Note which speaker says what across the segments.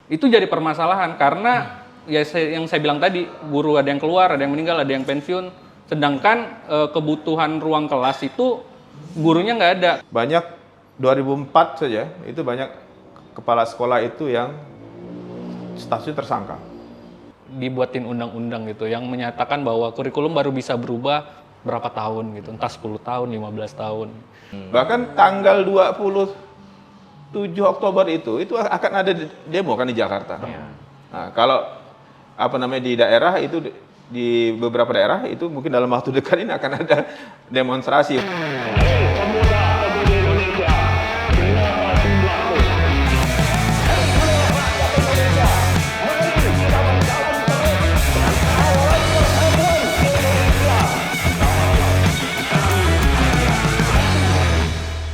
Speaker 1: Itu jadi permasalahan karena yang saya bilang tadi, guru ada yang keluar, ada yang meninggal, ada yang pensiun, sedangkan kebutuhan ruang kelas itu gurunya nggak ada.
Speaker 2: Banyak 2004 saja itu banyak kepala sekolah itu yang statusnya tersangka.
Speaker 1: Dibuatin undang-undang gitu yang menyatakan bahwa kurikulum baru bisa berubah berapa tahun gitu, entah 10 tahun, 15 tahun.
Speaker 2: Bahkan tanggal 27 Oktober itu akan ada demo kan di Jakarta. Nah, kalau di daerah itu di beberapa daerah itu mungkin dalam waktu dekat ini akan ada demonstrasi.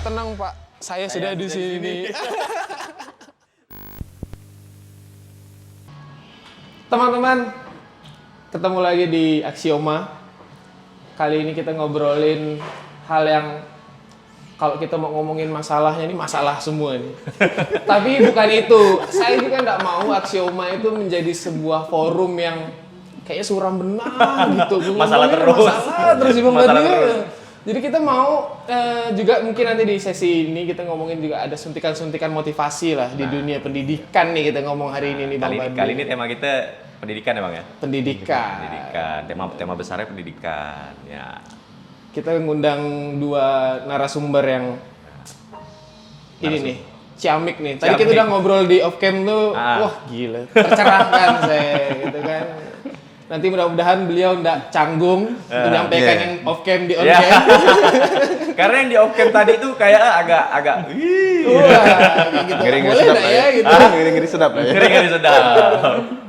Speaker 3: Tenang Pak, saya sudah di sini. Teman-teman, ketemu lagi di Aksioma. Kali ini kita ngobrolin hal yang kalau kita mau ngomongin masalahnya ini masalah semua nih. Tapi bukan itu. Saya juga nggak mau Aksioma itu menjadi sebuah forum yang kayaknya suram benar gitu.
Speaker 4: Masalah terus.
Speaker 3: Masalah terus
Speaker 4: Masalah terus.
Speaker 3: Jadi kita mau juga mungkin nanti di sesi ini kita ngomongin juga ada suntikan-suntikan motivasi lah di dunia pendidikan nih kita ngomong hari ini nih Bang Bandi.
Speaker 4: Kali ini tema kita pendidikan ya Bang ya?
Speaker 3: Pendidikan.
Speaker 4: Tema besarnya pendidikan ya.
Speaker 3: Kita ngundang dua narasumber yang ini nih, ciamik nih. Tadi kita udah ngobrol di off cam tuh, wah gila, tercerahkan saya gitu kan. Nanti mudah-mudahan beliau nggak canggung menyampaikan yang off cam di on cam.
Speaker 4: Karena yang di off cam tadi tuh kayak agak
Speaker 3: gitu.
Speaker 2: Ngeri-ngeri
Speaker 3: Boleh
Speaker 2: sedap
Speaker 3: nggak
Speaker 2: lah
Speaker 3: ya gitu.
Speaker 2: Ngeri-ngeri sedap lah ya.
Speaker 4: ngeri sedap.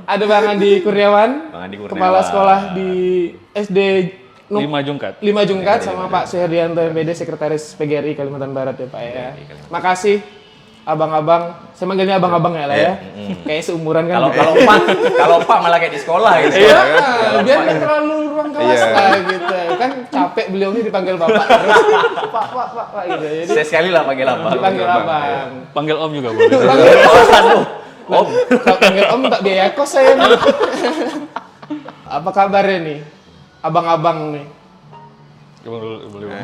Speaker 3: Ada Bang Andi Kurniawan,
Speaker 4: Bang Andi Kurniawan.
Speaker 3: kepala sekolah di SD
Speaker 1: 5 Jungkat.
Speaker 3: 5 Jungkat sama Pak Suherdianto MPD Sekretaris PGRI Kalimantan Barat ya Pak ya. Makasih abang-abang, saya manggilnya abang-abang ya lah ya. Kayak seumuran kan.
Speaker 4: Kalau Pak malah kayak di sekolah gitu.
Speaker 3: Iya, biar nggak terlalu ruang kelas lah gitu. Kan capek beliau ini dipanggil bapak terus. Pak gitu. Jadi
Speaker 4: Saya sekali lah panggil apa?
Speaker 3: dipanggil abang.
Speaker 1: Panggil Om juga boleh.
Speaker 3: Om, kalau panggil Om tak biaya kos saya nih. Apa kabarnya nih? Abang-abang nih.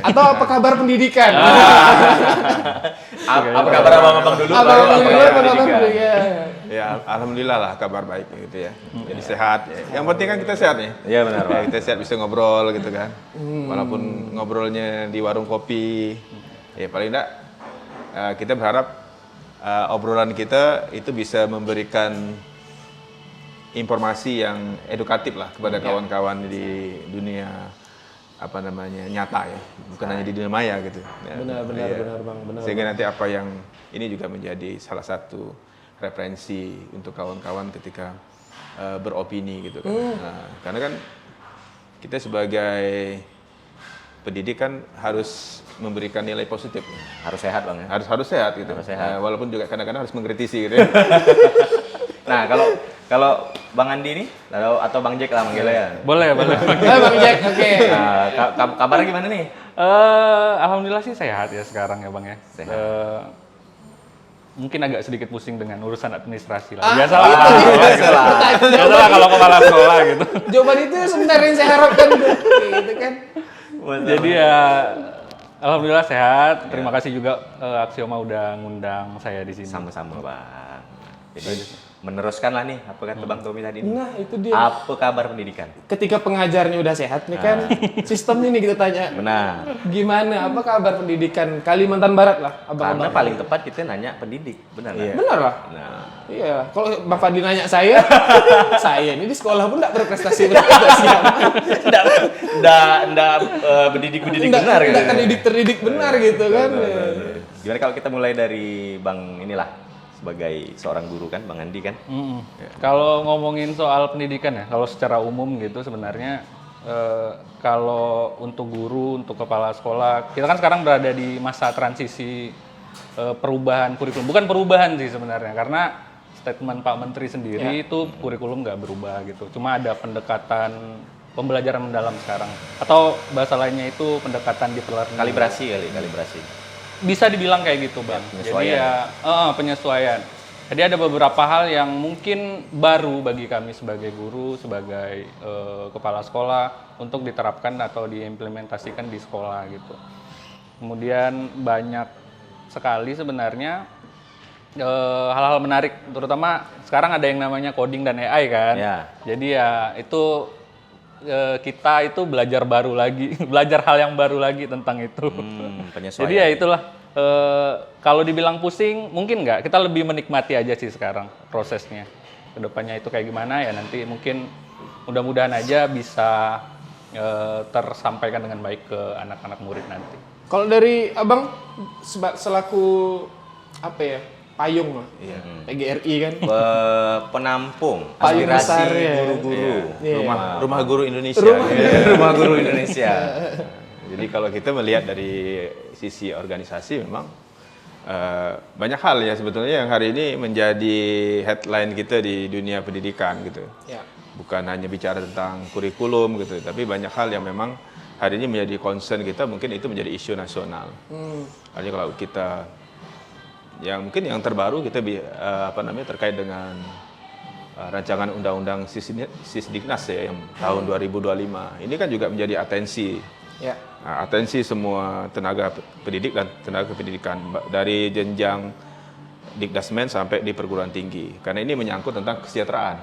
Speaker 3: Atau apa kabar pendidikan?
Speaker 4: Apa kabar abang-abang dulu?
Speaker 3: Abang-abang
Speaker 4: baru
Speaker 3: dulu
Speaker 4: apa
Speaker 3: apa kabar
Speaker 4: pendidikan?
Speaker 3: pendidikan?
Speaker 2: Ya, alhamdulillah lah kabar baik gitu ya. Jadi sehat. Ya. Yang penting kan kita sehat nih.
Speaker 4: Iya benar Pak.
Speaker 2: Ya, kita sehat bisa ngobrol gitu kan. Walaupun ngobrolnya di warung kopi, ya paling enggak kita berharap obrolan kita itu bisa memberikan informasi yang edukatif lah kepada kawan-kawan di dunia nyata ya, bukan hanya di dunia maya gitu. Ya,
Speaker 3: Benar Bang, benar.
Speaker 2: Sehingga nanti apa yang ini juga menjadi salah satu referensi untuk kawan-kawan ketika beropini gitu kan. Nah, karena kan kita sebagai pendidik kan harus memberikan nilai positif.
Speaker 4: Harus sehat Bang ya.
Speaker 2: Harus sehat gitu.
Speaker 4: Harus sehat.
Speaker 2: Walaupun juga kadang-kadang harus mengkritisi gitu ya.
Speaker 4: Nah, kalau Bang Andi nih atau Bang Jack lah manggilnya ya.
Speaker 1: Boleh.
Speaker 3: Bang Jack, oke.
Speaker 4: Nah, kabarnya gimana nih?
Speaker 1: Alhamdulillah sih sehat ya sekarang ya Bang ya.
Speaker 4: Sehat.
Speaker 1: Mungkin agak sedikit pusing dengan urusan administrasi lah.
Speaker 3: Biasalah
Speaker 1: kalau kepala sekolah gitu.
Speaker 3: Jawaban itu sebenarnya yang saya harapkan gitu kan.
Speaker 1: Jadi ya alhamdulillah sehat. Terima kasih juga Aksioma udah ngundang saya di sini.
Speaker 4: Sama-sama Bang. Jadi meneruskan lah nih apa kata Bang Tommy tadi.
Speaker 3: Nah, itu dia.
Speaker 4: Apa kabar pendidikan?
Speaker 3: Ketika pengajarnya udah sehat nih kan, sistemnya nih kita tanya.
Speaker 4: Benar.
Speaker 3: Gimana? Apa kabar pendidikan Kalimantan Barat lah,
Speaker 4: Karena
Speaker 3: abang-abang?
Speaker 4: paling tepat kita nanya pendidik, benar nggak?
Speaker 3: Benar lah.
Speaker 4: Nah,
Speaker 3: Iya. Kalau Bang Fadli nanya saya ini di sekolah pun nggak berprestasi amat.
Speaker 4: nggak pendidik benar gitu.
Speaker 3: Nggak terdidik benar gitu kan.
Speaker 4: Gimana kalau kita mulai dari Bang inilah sebagai seorang guru kan, Bang Andi kan?
Speaker 1: Kalau ngomongin soal pendidikan ya, kalau secara umum gitu sebenarnya kalau untuk guru, untuk kepala sekolah, kita kan sekarang berada di masa transisi perubahan kurikulum. Bukan perubahan sih sebenarnya, karena statement Pak Menteri sendiri itu kurikulum nggak berubah gitu. Cuma ada pendekatan pembelajaran mendalam sekarang. Atau bahasa lainnya itu pendekatan deep learning.
Speaker 4: Kalibrasi.
Speaker 1: Bisa dibilang kayak gitu Bang. Jadi ya penyesuaian. Jadi ada beberapa hal yang mungkin baru bagi kami sebagai guru, sebagai kepala sekolah untuk diterapkan atau diimplementasikan di sekolah gitu. Kemudian banyak sekali sebenarnya hal-hal menarik, terutama sekarang ada yang namanya coding dan AI kan.
Speaker 4: Ya.
Speaker 1: Jadi ya itu kita itu belajar baru lagi, belajar hal yang baru lagi tentang itu.
Speaker 4: Penyesuaian.
Speaker 1: Jadi ya itulah, kalau dibilang pusing mungkin nggak, kita lebih menikmati aja sih sekarang prosesnya. Kedepannya itu kayak gimana ya nanti mungkin mudah-mudahan aja bisa tersampaikan dengan baik ke anak-anak murid nanti.
Speaker 3: Kalau dari abang selaku apa ya, payung lah, PGRI kan,
Speaker 4: Penampung
Speaker 3: Payung
Speaker 4: aspirasi
Speaker 3: besar, ya.
Speaker 4: guru-guru.
Speaker 3: Iya.
Speaker 2: Rumah guru Indonesia.
Speaker 4: Rumah guru Indonesia.
Speaker 2: Jadi kalau kita melihat dari sisi organisasi memang banyak hal ya sebetulnya yang hari ini menjadi headline kita di dunia pendidikan gitu.
Speaker 3: ya.
Speaker 2: Bukan hanya bicara tentang kurikulum gitu, tapi banyak hal yang memang hari ini menjadi concern kita, mungkin itu menjadi isu nasional. Artinya kalau kita yang mungkin yang terbaru kita terkait dengan rancangan undang-undang Sisdiknas ya yang tahun 2025. Ini kan juga menjadi atensi.
Speaker 3: Ya.
Speaker 2: Nah, atensi semua tenaga pendidik dan tenaga pendidikan dari jenjang Dikdasmen sampai di perguruan tinggi. Karena ini menyangkut tentang kesejahteraan.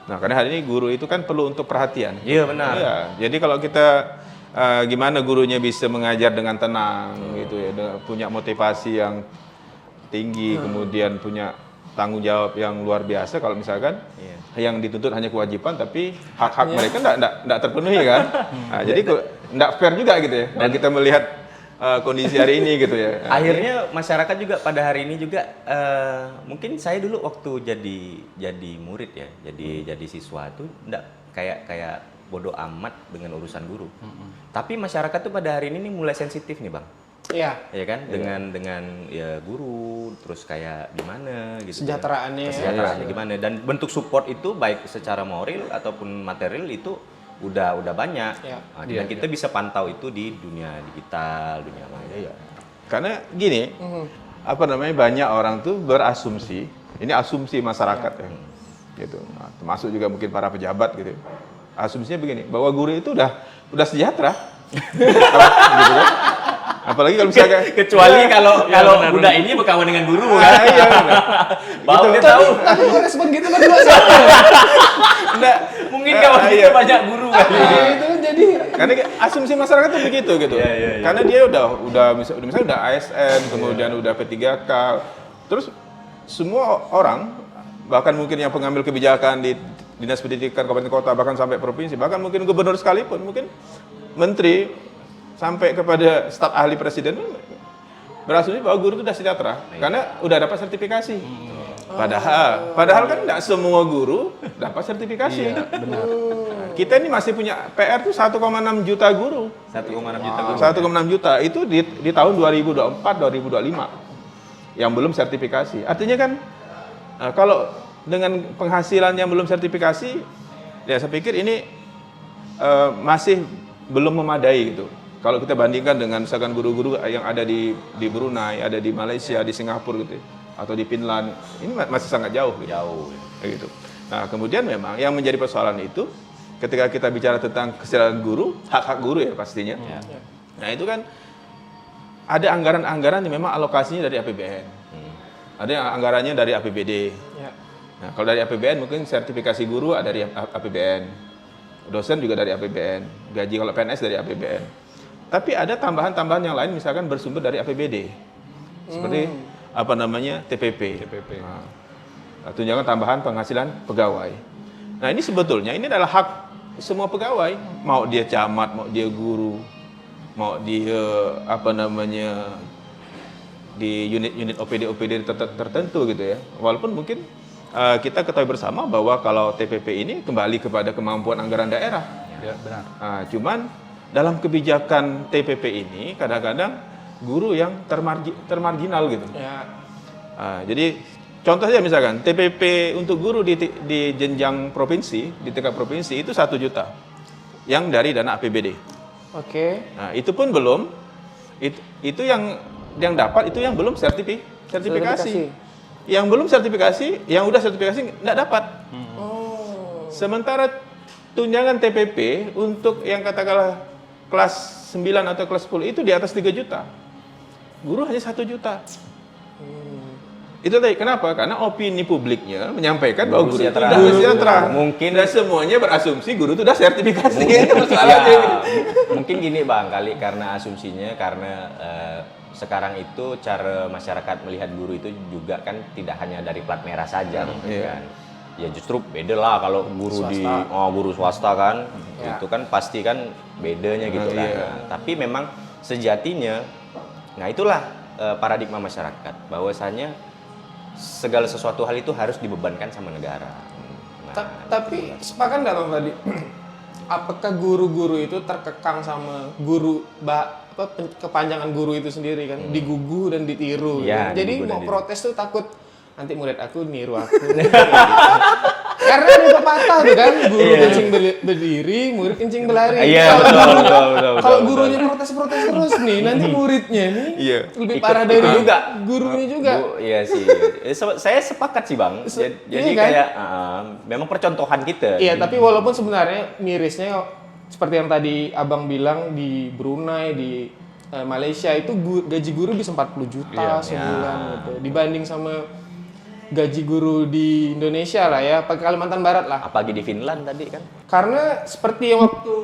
Speaker 2: Nah, karena hari ini guru itu kan perlu untuk perhatian.
Speaker 4: Iya, benar.
Speaker 2: Iya, jadi kalau kita gimana gurunya bisa mengajar dengan tenang gitu ya, punya motivasi yang tinggi, kemudian punya tanggung jawab yang luar biasa. Kalau misalkan yang dituntut hanya kewajiban, tapi hak-hak mereka enggak terpenuhi kan. Nah, jadi enggak fair juga gitu ya. Dan kita melihat kondisi hari ini gitu ya.
Speaker 4: Akhirnya masyarakat juga pada hari ini juga mungkin saya dulu waktu jadi murid ya, jadi siswa itu enggak kayak bodoh amat dengan urusan guru. Tapi masyarakat tuh pada hari ini nih mulai sensitif nih, Bang.
Speaker 3: Iya.
Speaker 4: Ya kan, dengan ya guru, terus kayak gimana gitu.
Speaker 3: Kesejahteraannya.
Speaker 4: Gimana, dan bentuk support itu baik secara moral ataupun material itu udah banyak.
Speaker 3: Ya.
Speaker 4: Nah, dan kita bisa pantau itu di dunia digital, dunia maya.
Speaker 2: Karena gini, banyak orang tuh berasumsi, ini asumsi masyarakat ya. Gitu. Nah, termasuk juga mungkin para pejabat gitu. Asumsinya begini, bahwa guru itu udah sejahtera. Gitu kan? Apalagi kalau misalnya
Speaker 4: Kecuali kalau budak ini berkawan dengan guru kan.
Speaker 2: iya.
Speaker 4: Baru dia tahu.
Speaker 3: Tapi kok respon gitu berdua sih?
Speaker 2: Enggak,
Speaker 4: Mungkin kawan kita banyak guru kali.
Speaker 3: Itu jadi
Speaker 2: karena asumsi masyarakat tuh begitu gitu.
Speaker 4: Iya.
Speaker 2: Karena dia misalnya udah ASN, kemudian udah P3K. Terus semua orang, bahkan mungkin yang pengambil kebijakan di Dinas Pendidikan Kabupaten Kota, bahkan sampai provinsi, bahkan mungkin gubernur sekalipun, mungkin menteri sampai kepada staf ahli presiden berasumsi bahwa guru itu sudah sejahtera karena udah dapat sertifikasi. Padahal kan tidak semua guru dapat sertifikasi.
Speaker 1: Iya, benar.
Speaker 2: Kita ini masih punya PR tuh 1,6 juta guru.
Speaker 4: 1,6 juta guru.
Speaker 2: 1,6 juta itu di tahun 2024 2025 yang belum sertifikasi. Artinya kan kalau dengan penghasilan yang belum sertifikasi, ya saya pikir ini masih belum memadai gitu. Kalau kita bandingkan dengan misalkan guru-guru yang ada di Brunei, ada di Malaysia, di Singapura gitu, atau di Finland, ini masih sangat jauh. Gitu. Gitu. Nah, kemudian memang yang menjadi persoalan itu, ketika kita bicara tentang kesejahteraan guru, hak-hak guru ya pastinya. Nah, itu kan ada anggaran-anggaran yang memang alokasinya dari APBN. Ada yang anggarannya dari APBD. Nah, kalau dari APBN mungkin sertifikasi guru ada dari APBN. Dosen juga dari APBN. Gaji kalau PNS dari APBN. Tapi ada tambahan-tambahan yang lain, misalkan bersumber dari APBD, seperti TPP. Nah, tunjangan tambahan penghasilan pegawai. Nah, ini sebetulnya ini adalah hak semua pegawai, mau dia camat, mau dia guru, mau dia di unit-unit OPD tertentu gitu ya. Walaupun mungkin kita ketahui bersama bahwa kalau TPP ini kembali kepada kemampuan anggaran daerah.
Speaker 1: Ya, benar.
Speaker 2: Nah, cuman dalam kebijakan TPP ini kadang-kadang guru yang termarginal gitu. Nah, jadi contoh saja misalkan TPP untuk guru di jenjang provinsi, di tingkat provinsi itu 1 juta yang dari dana APBD. Nah, itu pun belum itu yang dapat itu yang belum sertifikasi. yang belum sertifikasi, yang udah sertifikasi nggak dapat. Sementara tunjangan TPP untuk yang katakanlah kelas 9 atau kelas 10 itu di atas 3 juta. Guru hanya 1 juta. Itu tadi kenapa? Karena opini publiknya menyampaikan bahwa guru itu sudah sejahtera.
Speaker 4: Mungkin
Speaker 2: dan semuanya berasumsi guru itu sudah sertifikasi. Itu
Speaker 4: ya,
Speaker 2: masalahnya.
Speaker 4: mungkin gini Bang, kali karena asumsinya karena sekarang itu cara masyarakat melihat guru itu juga kan tidak hanya dari plat merah saja, kan. Ya justru beda lah kalau guru guru swasta kan, itu kan pasti kan bedanya gitu kan. Nah, tapi memang sejatinya, nah itulah paradigma masyarakat bahwasanya segala sesuatu hal itu harus dibebankan sama negara. Nah,
Speaker 3: Tapi sepakat nggak Bang tadi? Apakah guru-guru itu terkekang sama kepanjangan guru itu sendiri kan? Digugu dan ditiru.
Speaker 4: Ya,
Speaker 3: Jadi
Speaker 4: digugu dan
Speaker 3: mau
Speaker 4: ditiru.
Speaker 3: protes tuh takut nanti murid aku niru aku. Karena ada pepatah tuh kan, guru kencing berdiri, murid kencing berlari.
Speaker 4: Iya, betul.
Speaker 3: Kalau gurunya protes-protes terus nih, nanti muridnya nih lebih parah dari
Speaker 4: juga.
Speaker 3: gurunya juga.
Speaker 4: Iya sih. Saya sepakat sih Bang. Jadi
Speaker 3: iya kan?
Speaker 4: kayak memang percontohan kita.
Speaker 3: Iya, tapi walaupun sebenarnya mirisnya seperti yang tadi Abang bilang di Brunei, di Malaysia itu gaji guru bisa 40 juta sebulan gitu. Dibanding sama gaji guru di Indonesia lah ya, pakai Kalimantan Barat lah.
Speaker 4: Apalagi di Finland tadi kan.
Speaker 3: Karena seperti yang waktu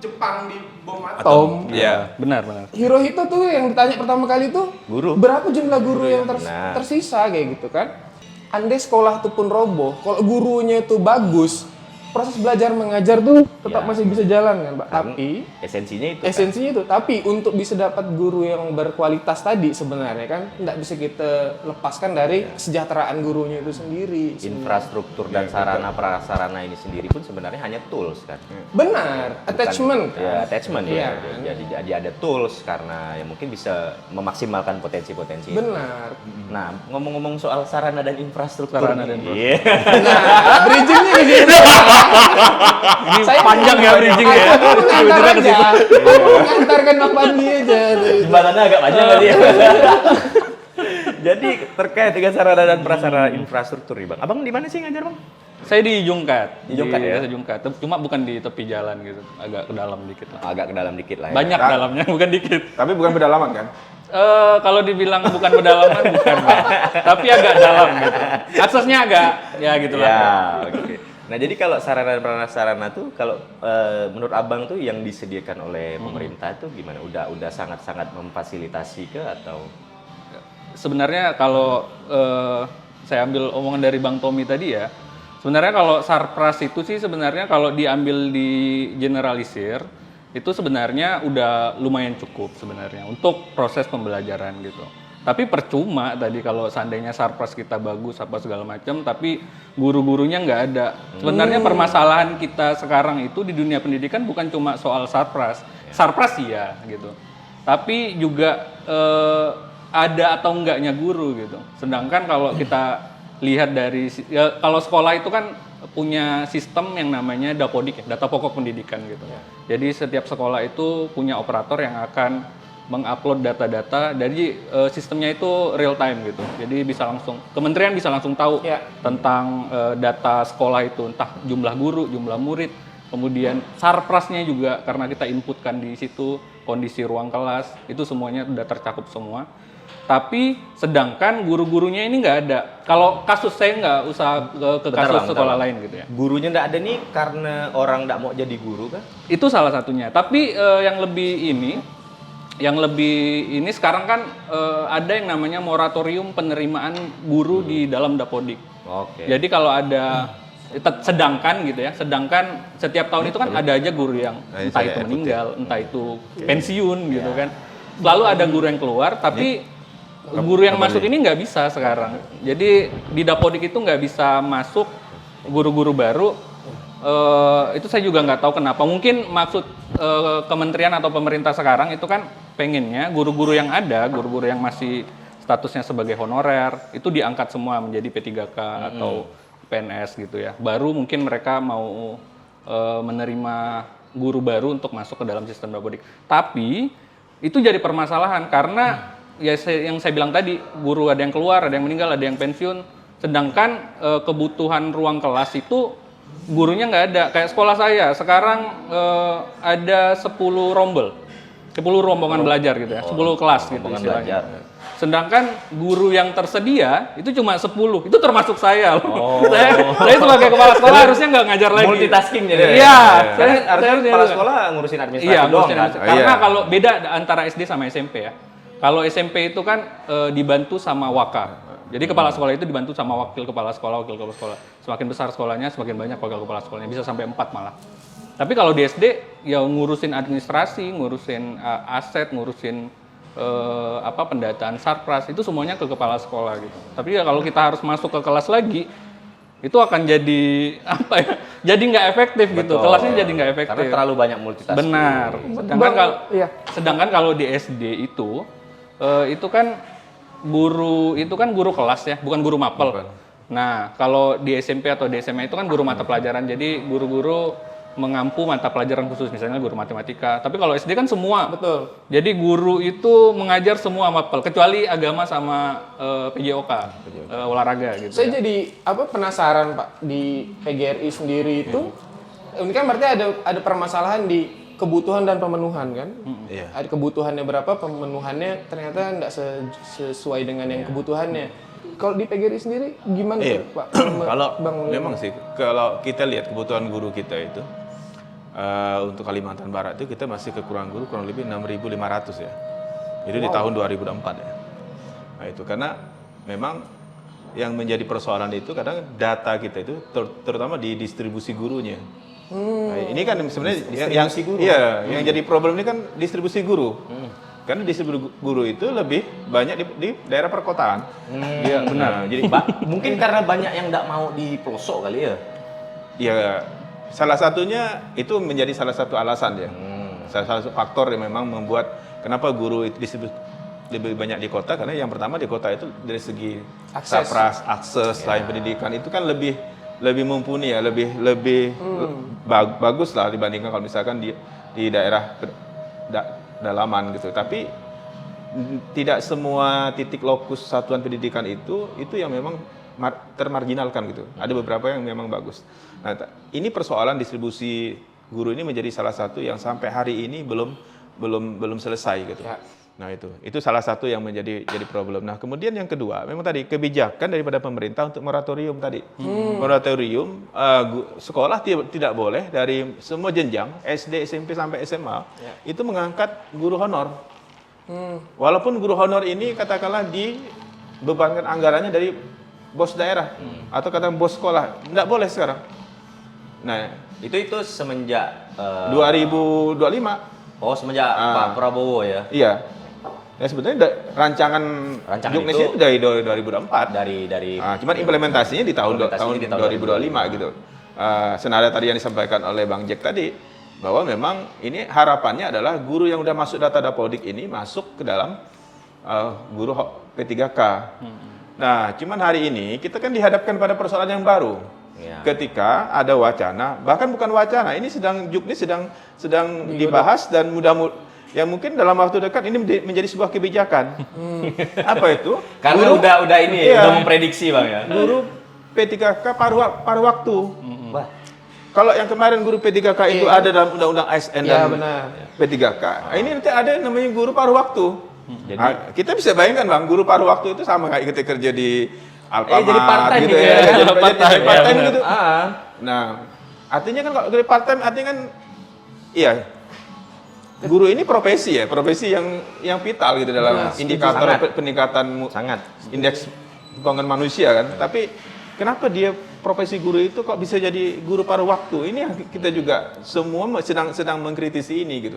Speaker 3: Jepang di bom atom,
Speaker 1: Iya, benar.
Speaker 3: Hirohito tuh yang ditanya pertama kali tuh
Speaker 4: Guru.
Speaker 3: berapa jumlah guru yang
Speaker 4: Benar.
Speaker 3: tersisa kayak gitu kan. Andai sekolah itu pun roboh, kalau gurunya itu bagus, proses belajar mengajar tuh tetap masih bisa jalan kan, Pak. Tapi
Speaker 4: Esensinya itu.
Speaker 3: esensinya itu, tapi untuk bisa dapat guru yang berkualitas tadi sebenarnya kan nggak bisa kita lepaskan dari kesejahteraan gurunya itu sendiri.
Speaker 4: Infrastruktur dan sarana prasarana ini sendiri pun sebenarnya hanya tools kan.
Speaker 3: Benar, attachment kan.
Speaker 4: Ya, attachment
Speaker 3: Iya,
Speaker 4: ya.
Speaker 3: kan?
Speaker 4: Jadi ada tools karena ya mungkin bisa memaksimalkan potensi-potensi.
Speaker 3: Benar.
Speaker 4: Nah, ngomong-ngomong soal sarana dan infrastruktur.
Speaker 1: Sarana dan
Speaker 4: Iya.
Speaker 3: Nah, bridging-nya di situ.
Speaker 1: Ini panjang ya bridging ya.
Speaker 3: Aku mengantar aja. Aku mengantarkan Bang Fadli aja.
Speaker 4: Jembatannya agak panjang tadi ya. Jadi terkait dengan sarana dan prasarana infrastruktur nih Bang. Abang di mana sih ngajar Bang?
Speaker 1: Saya di Jungkat.
Speaker 4: Di Jungkat ya?
Speaker 1: Di Jungkat. Cuma bukan di tepi jalan gitu, agak ke dalam dikit lah.
Speaker 4: Agak ke dalam dikit lah ya.
Speaker 1: Banyak dalamnya, bukan dikit.
Speaker 2: Tapi bukan pedalaman kan?
Speaker 1: Kalau dibilang bukan pedalaman, bukan Bang. Tapi agak dalam gitu. Aksesnya agak, ya gitulah.
Speaker 4: Ya, oke. Nah, jadi kalau sarana dan prasarana tuh kalau menurut Abang tuh yang disediakan oleh pemerintah tuh gimana? Udah sangat-sangat memfasilitasi ke atau
Speaker 1: Sebenarnya kalau saya ambil omongan dari Bang Tommy tadi ya, sebenarnya kalau sarpras itu sih sebenarnya kalau diambil di generalisir, itu sebenarnya udah lumayan cukup sebenarnya untuk proses pembelajaran gitu. Tapi percuma tadi kalau seandainya sarpras kita bagus apa segala macam, tapi guru-gurunya nggak ada. Sebenarnya permasalahan kita sekarang itu di dunia pendidikan bukan cuma soal sarpras. Sarpras iya gitu. Tapi juga ada atau enggaknya guru gitu. Sedangkan kalau kita lihat dari kalau sekolah itu kan punya sistem yang namanya Dapodik ya, data pokok pendidikan gitu. Jadi setiap sekolah itu punya operator yang akan mengupload data-data dari sistemnya itu real time gitu. Jadi bisa langsung kementerian bisa langsung tahu tentang data sekolah itu, entah jumlah guru, jumlah murid, kemudian sarprasnya juga karena kita inputkan di situ kondisi ruang kelas, itu semuanya sudah tercakup semua. Tapi sedangkan guru-gurunya ini nggak ada. Kalau kasus saya nggak usah ke kasus sekolah lain gitu ya.
Speaker 4: gurunya nggak ada nih karena orang nggak mau jadi guru kan?
Speaker 1: Itu salah satunya. Tapi yang lebih ini sekarang kan ada yang namanya moratorium penerimaan guru di dalam Dapodik.
Speaker 4: Oke.
Speaker 1: Jadi kalau ada sedangkan gitu ya, sedangkan setiap tahun itu kan ada aja guru yang entah itu meninggal, entah itu pensiun gitu kan. Selalu ada guru yang keluar, tapi guru yang masuk ini nggak bisa sekarang. Jadi di Dapodik itu nggak bisa masuk guru-guru baru. Itu saya juga nggak tahu kenapa. Mungkin maksud kementerian atau pemerintah sekarang itu kan pengennya guru-guru yang ada, guru-guru yang masih statusnya sebagai honorer itu diangkat semua menjadi P3K atau PNS gitu ya. Baru mungkin mereka mau menerima guru baru untuk masuk ke dalam sistem Dapodik. Tapi itu jadi permasalahan karena yang saya bilang tadi, guru ada yang keluar, ada yang meninggal, ada yang pensiun. Sedangkan kebutuhan ruang kelas itu gurunya nggak ada. Kayak sekolah saya sekarang ada 10 rombel, 10 rombongan belajar gitu ya, 10 kelas gitu
Speaker 4: rombongan
Speaker 1: istilahnya.
Speaker 4: belajar.
Speaker 1: Sedangkan guru yang tersedia itu cuma 10, itu termasuk saya loh. Saya sebagai kepala sekolah harusnya nggak ngajar lagi.
Speaker 4: Multitasking jadi.
Speaker 1: Iya,
Speaker 4: Saya harusnya
Speaker 1: harusnya
Speaker 4: kepala
Speaker 1: juga.
Speaker 4: sekolah ngurusin administrasi
Speaker 1: Iya,
Speaker 4: doang
Speaker 1: ngurusin
Speaker 4: kan.
Speaker 1: administrasi. Karena kalau beda antara SD sama SMP ya. Kalau SMP itu kan dibantu sama waka. Jadi kepala sekolah itu dibantu sama wakil kepala sekolah. Semakin besar sekolahnya, semakin banyak wakil kepala sekolahnya, bisa sampai 4 malah. Tapi kalau di SD ya ngurusin administrasi, ngurusin aset, ngurusin pendataan sarpras, itu semuanya ke kepala sekolah gitu. Tapi ya kalau kita harus masuk ke kelas lagi, itu akan jadi apa ya? Jadi nggak efektif gitu.
Speaker 4: Betul.
Speaker 1: Kelasnya jadi nggak efektif.
Speaker 4: Karena terlalu banyak multitasking.
Speaker 1: Benar. Sedangkan kalau di SD itu kan guru kelas ya, bukan guru mapel. Nah, kalau di SMP atau di SMA itu kan guru mata pelajaran. Jadi guru-guru mengampu mata pelajaran khusus, misalnya guru matematika. Tapi kalau SD kan semua.
Speaker 3: Betul.
Speaker 1: Jadi guru itu mengajar semua mapel, kecuali agama sama PJOK, olahraga gitu.
Speaker 3: Saya
Speaker 1: ya.
Speaker 3: jadi penasaran Pak, di PGRI sendiri itu ini kan berarti ada permasalahan di kebutuhan dan pemenuhan kan?
Speaker 2: Iya.
Speaker 3: Ada kebutuhannya berapa, pemenuhannya ternyata tidak sesuai dengan yang kebutuhannya. Kalau di PGRI sendiri gimana
Speaker 2: Iya.
Speaker 3: tuh, Pak?
Speaker 2: Kalau
Speaker 3: Bang
Speaker 2: memang sih, kalau kita lihat kebutuhan guru kita itu untuk Kalimantan Barat itu kita masih kekurangan guru kurang lebih 6.500 ya. Itu di tahun 2004 ya. Nah itu karena memang yang menjadi persoalan itu kadang data kita itu terutama di distribusi gurunya. Nah, ini kan sebenarnya yang jadi problem ini kan distribusi guru. Karena distribusi guru itu lebih banyak di daerah perkotaan.
Speaker 1: Iya, benar.
Speaker 2: Nah, jadi
Speaker 4: Mungkin karena banyak yang nggak mau di pelosok kali ya.
Speaker 2: ya salah satunya itu menjadi salah satu alasan ya. Salah satu faktor yang memang membuat kenapa guru itu lebih banyak di kota, karena yang pertama di kota itu dari segi sarpras, akses lain pendidikan itu kan lebih mumpuni ya, lebih bagus lah dibandingkan kalau misalkan di daerah dalaman gitu. Tapi tidak semua titik lokus satuan pendidikan itu yang memang termarginalkan gitu. Ada beberapa yang memang bagus. Nah, ini persoalan distribusi guru ini menjadi salah satu yang sampai hari ini belum selesai gitu.
Speaker 3: Ya.
Speaker 2: Nah, itu salah satu yang jadi problem. Nah, kemudian yang kedua, memang tadi kebijakan daripada pemerintah untuk moratorium tadi. Moratorium sekolah tidak boleh dari semua jenjang SD, SMP sampai SMA itu mengangkat guru honor. Walaupun guru honor ini katakanlah dibebankan anggarannya dari bos daerah atau katakan bos sekolah, tidak boleh sekarang. Nah,
Speaker 4: Itu semenjak
Speaker 2: 2025.
Speaker 4: Oh, semenjak Pak Prabowo ya.
Speaker 2: Iya. Ya sebetulnya rancangan Juknis itu dari 2024.
Speaker 4: Dari
Speaker 2: Cuman implementasinya di tahun
Speaker 4: Implementasinya di tahun
Speaker 2: 2025 gitu. Senada tadi yang disampaikan oleh Bang Jack tadi, bahwa memang ini harapannya adalah guru yang udah masuk data Dapodik ini masuk ke dalam guru P3K. Nah, cuman hari ini kita kan dihadapkan pada persoalan yang baru.
Speaker 4: Ya.
Speaker 2: Ketika ada wacana, bahkan bukan wacana, ini Juknis sedang dibahas dan ya mungkin dalam waktu dekat ini menjadi sebuah kebijakan. Apa itu?
Speaker 4: Karena udah ini udah memprediksi Bang ya.
Speaker 2: Guru P3K paruh waktu.
Speaker 4: Wah.
Speaker 2: Kalau yang kemarin guru P3K itu ada dalam undang-undang ASN dan
Speaker 3: benar.
Speaker 2: P3K. Nah, ini nanti ada yang namanya guru paruh waktu.
Speaker 4: Jadi
Speaker 2: Kita bisa bayangkan Bang, guru paruh waktu itu sama kayak kita kerja di Alfamart
Speaker 4: jadi part-time
Speaker 2: gitu
Speaker 4: gitu
Speaker 2: ya.
Speaker 4: ya.
Speaker 2: Jadi part-time gitu.
Speaker 4: Ah.
Speaker 2: Nah, artinya kan kalau dari part-time artinya kan iya. Guru ini profesi yang vital gitu dalam indikator peningkatan
Speaker 4: sangat
Speaker 2: indeks pembangunan manusia kan. Tapi kenapa dia profesi guru itu kok bisa jadi guru paruh waktu? Ini yang kita juga semua sedang mengkritisi ini gitu.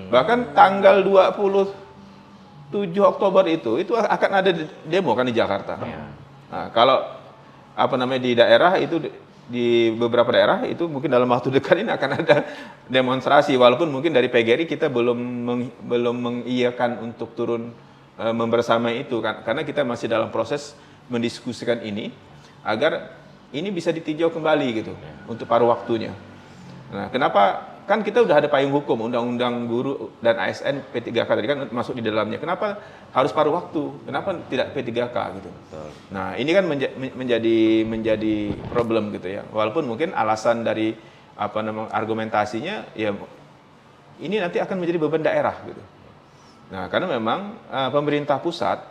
Speaker 2: Bahkan tanggal 27 Oktober itu akan ada demo kan di Jakarta. Nah, kalau di daerah itu di beberapa daerah itu mungkin dalam waktu dekat ini akan ada demonstrasi, walaupun mungkin dari PGRI kita belum mengiyakan untuk turun membersamai itu kan, karena kita masih dalam proses mendiskusikan ini agar ini bisa ditinjau kembali gitu untuk paruh waktunya. Nah, kenapa kan kita udah ada payung hukum, Undang-Undang Guru dan ASN P3K tadi kan masuk di dalamnya. Kenapa harus paruh waktu? Kenapa tidak P3K gitu? Nah, ini kan menjadi problem gitu ya. Walaupun mungkin alasan dari argumentasinya ya ini nanti akan menjadi beban daerah gitu. Nah, karena memang pemerintah pusat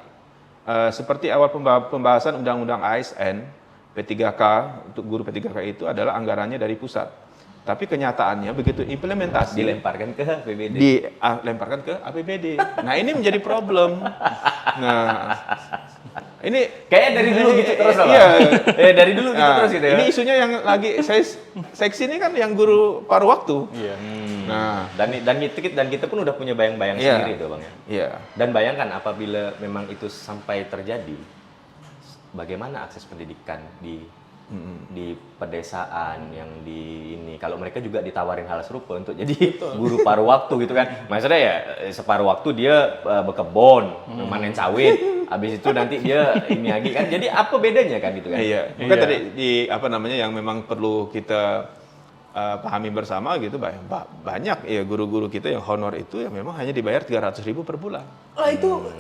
Speaker 2: seperti awal pembahasan Undang-Undang ASN P3K untuk guru P3K itu adalah anggarannya dari pusat. Tapi kenyataannya begitu implementasi
Speaker 4: Dilemparkan ke APBD.
Speaker 2: dilemparkan ke APBD. Nah, ini menjadi problem. Nah, ini
Speaker 4: Kayaknya dari dulu gitu terus lah.
Speaker 2: Iya.
Speaker 4: Dari dulu gitu
Speaker 2: Nah,
Speaker 4: terus gitu ya.
Speaker 2: ini isunya yang lagi saya seksi ini kan yang guru paruh waktu.
Speaker 1: Iya.
Speaker 2: Nah,
Speaker 4: Dan kita pun udah punya bayang-bayang
Speaker 2: Iya.
Speaker 4: sendiri tuh Bang ya.
Speaker 2: iya.
Speaker 4: Dan bayangkan apabila memang itu sampai terjadi, bagaimana akses pendidikan di pedesaan yang di ini, kalau mereka juga ditawarin hal serupa untuk jadi guru paruh waktu gitu kan, maksudnya ya separuh waktu dia berkebun, memanen sawit, habis itu nanti dia ini lagi kan, jadi apa bedanya kan gitu kan?
Speaker 2: Iya. Maka tadi yang memang perlu kita pahami bersama gitu, banyak ya guru-guru kita yang honor itu yang memang hanya dibayar 300.000 per bulan.
Speaker 3: Lah itu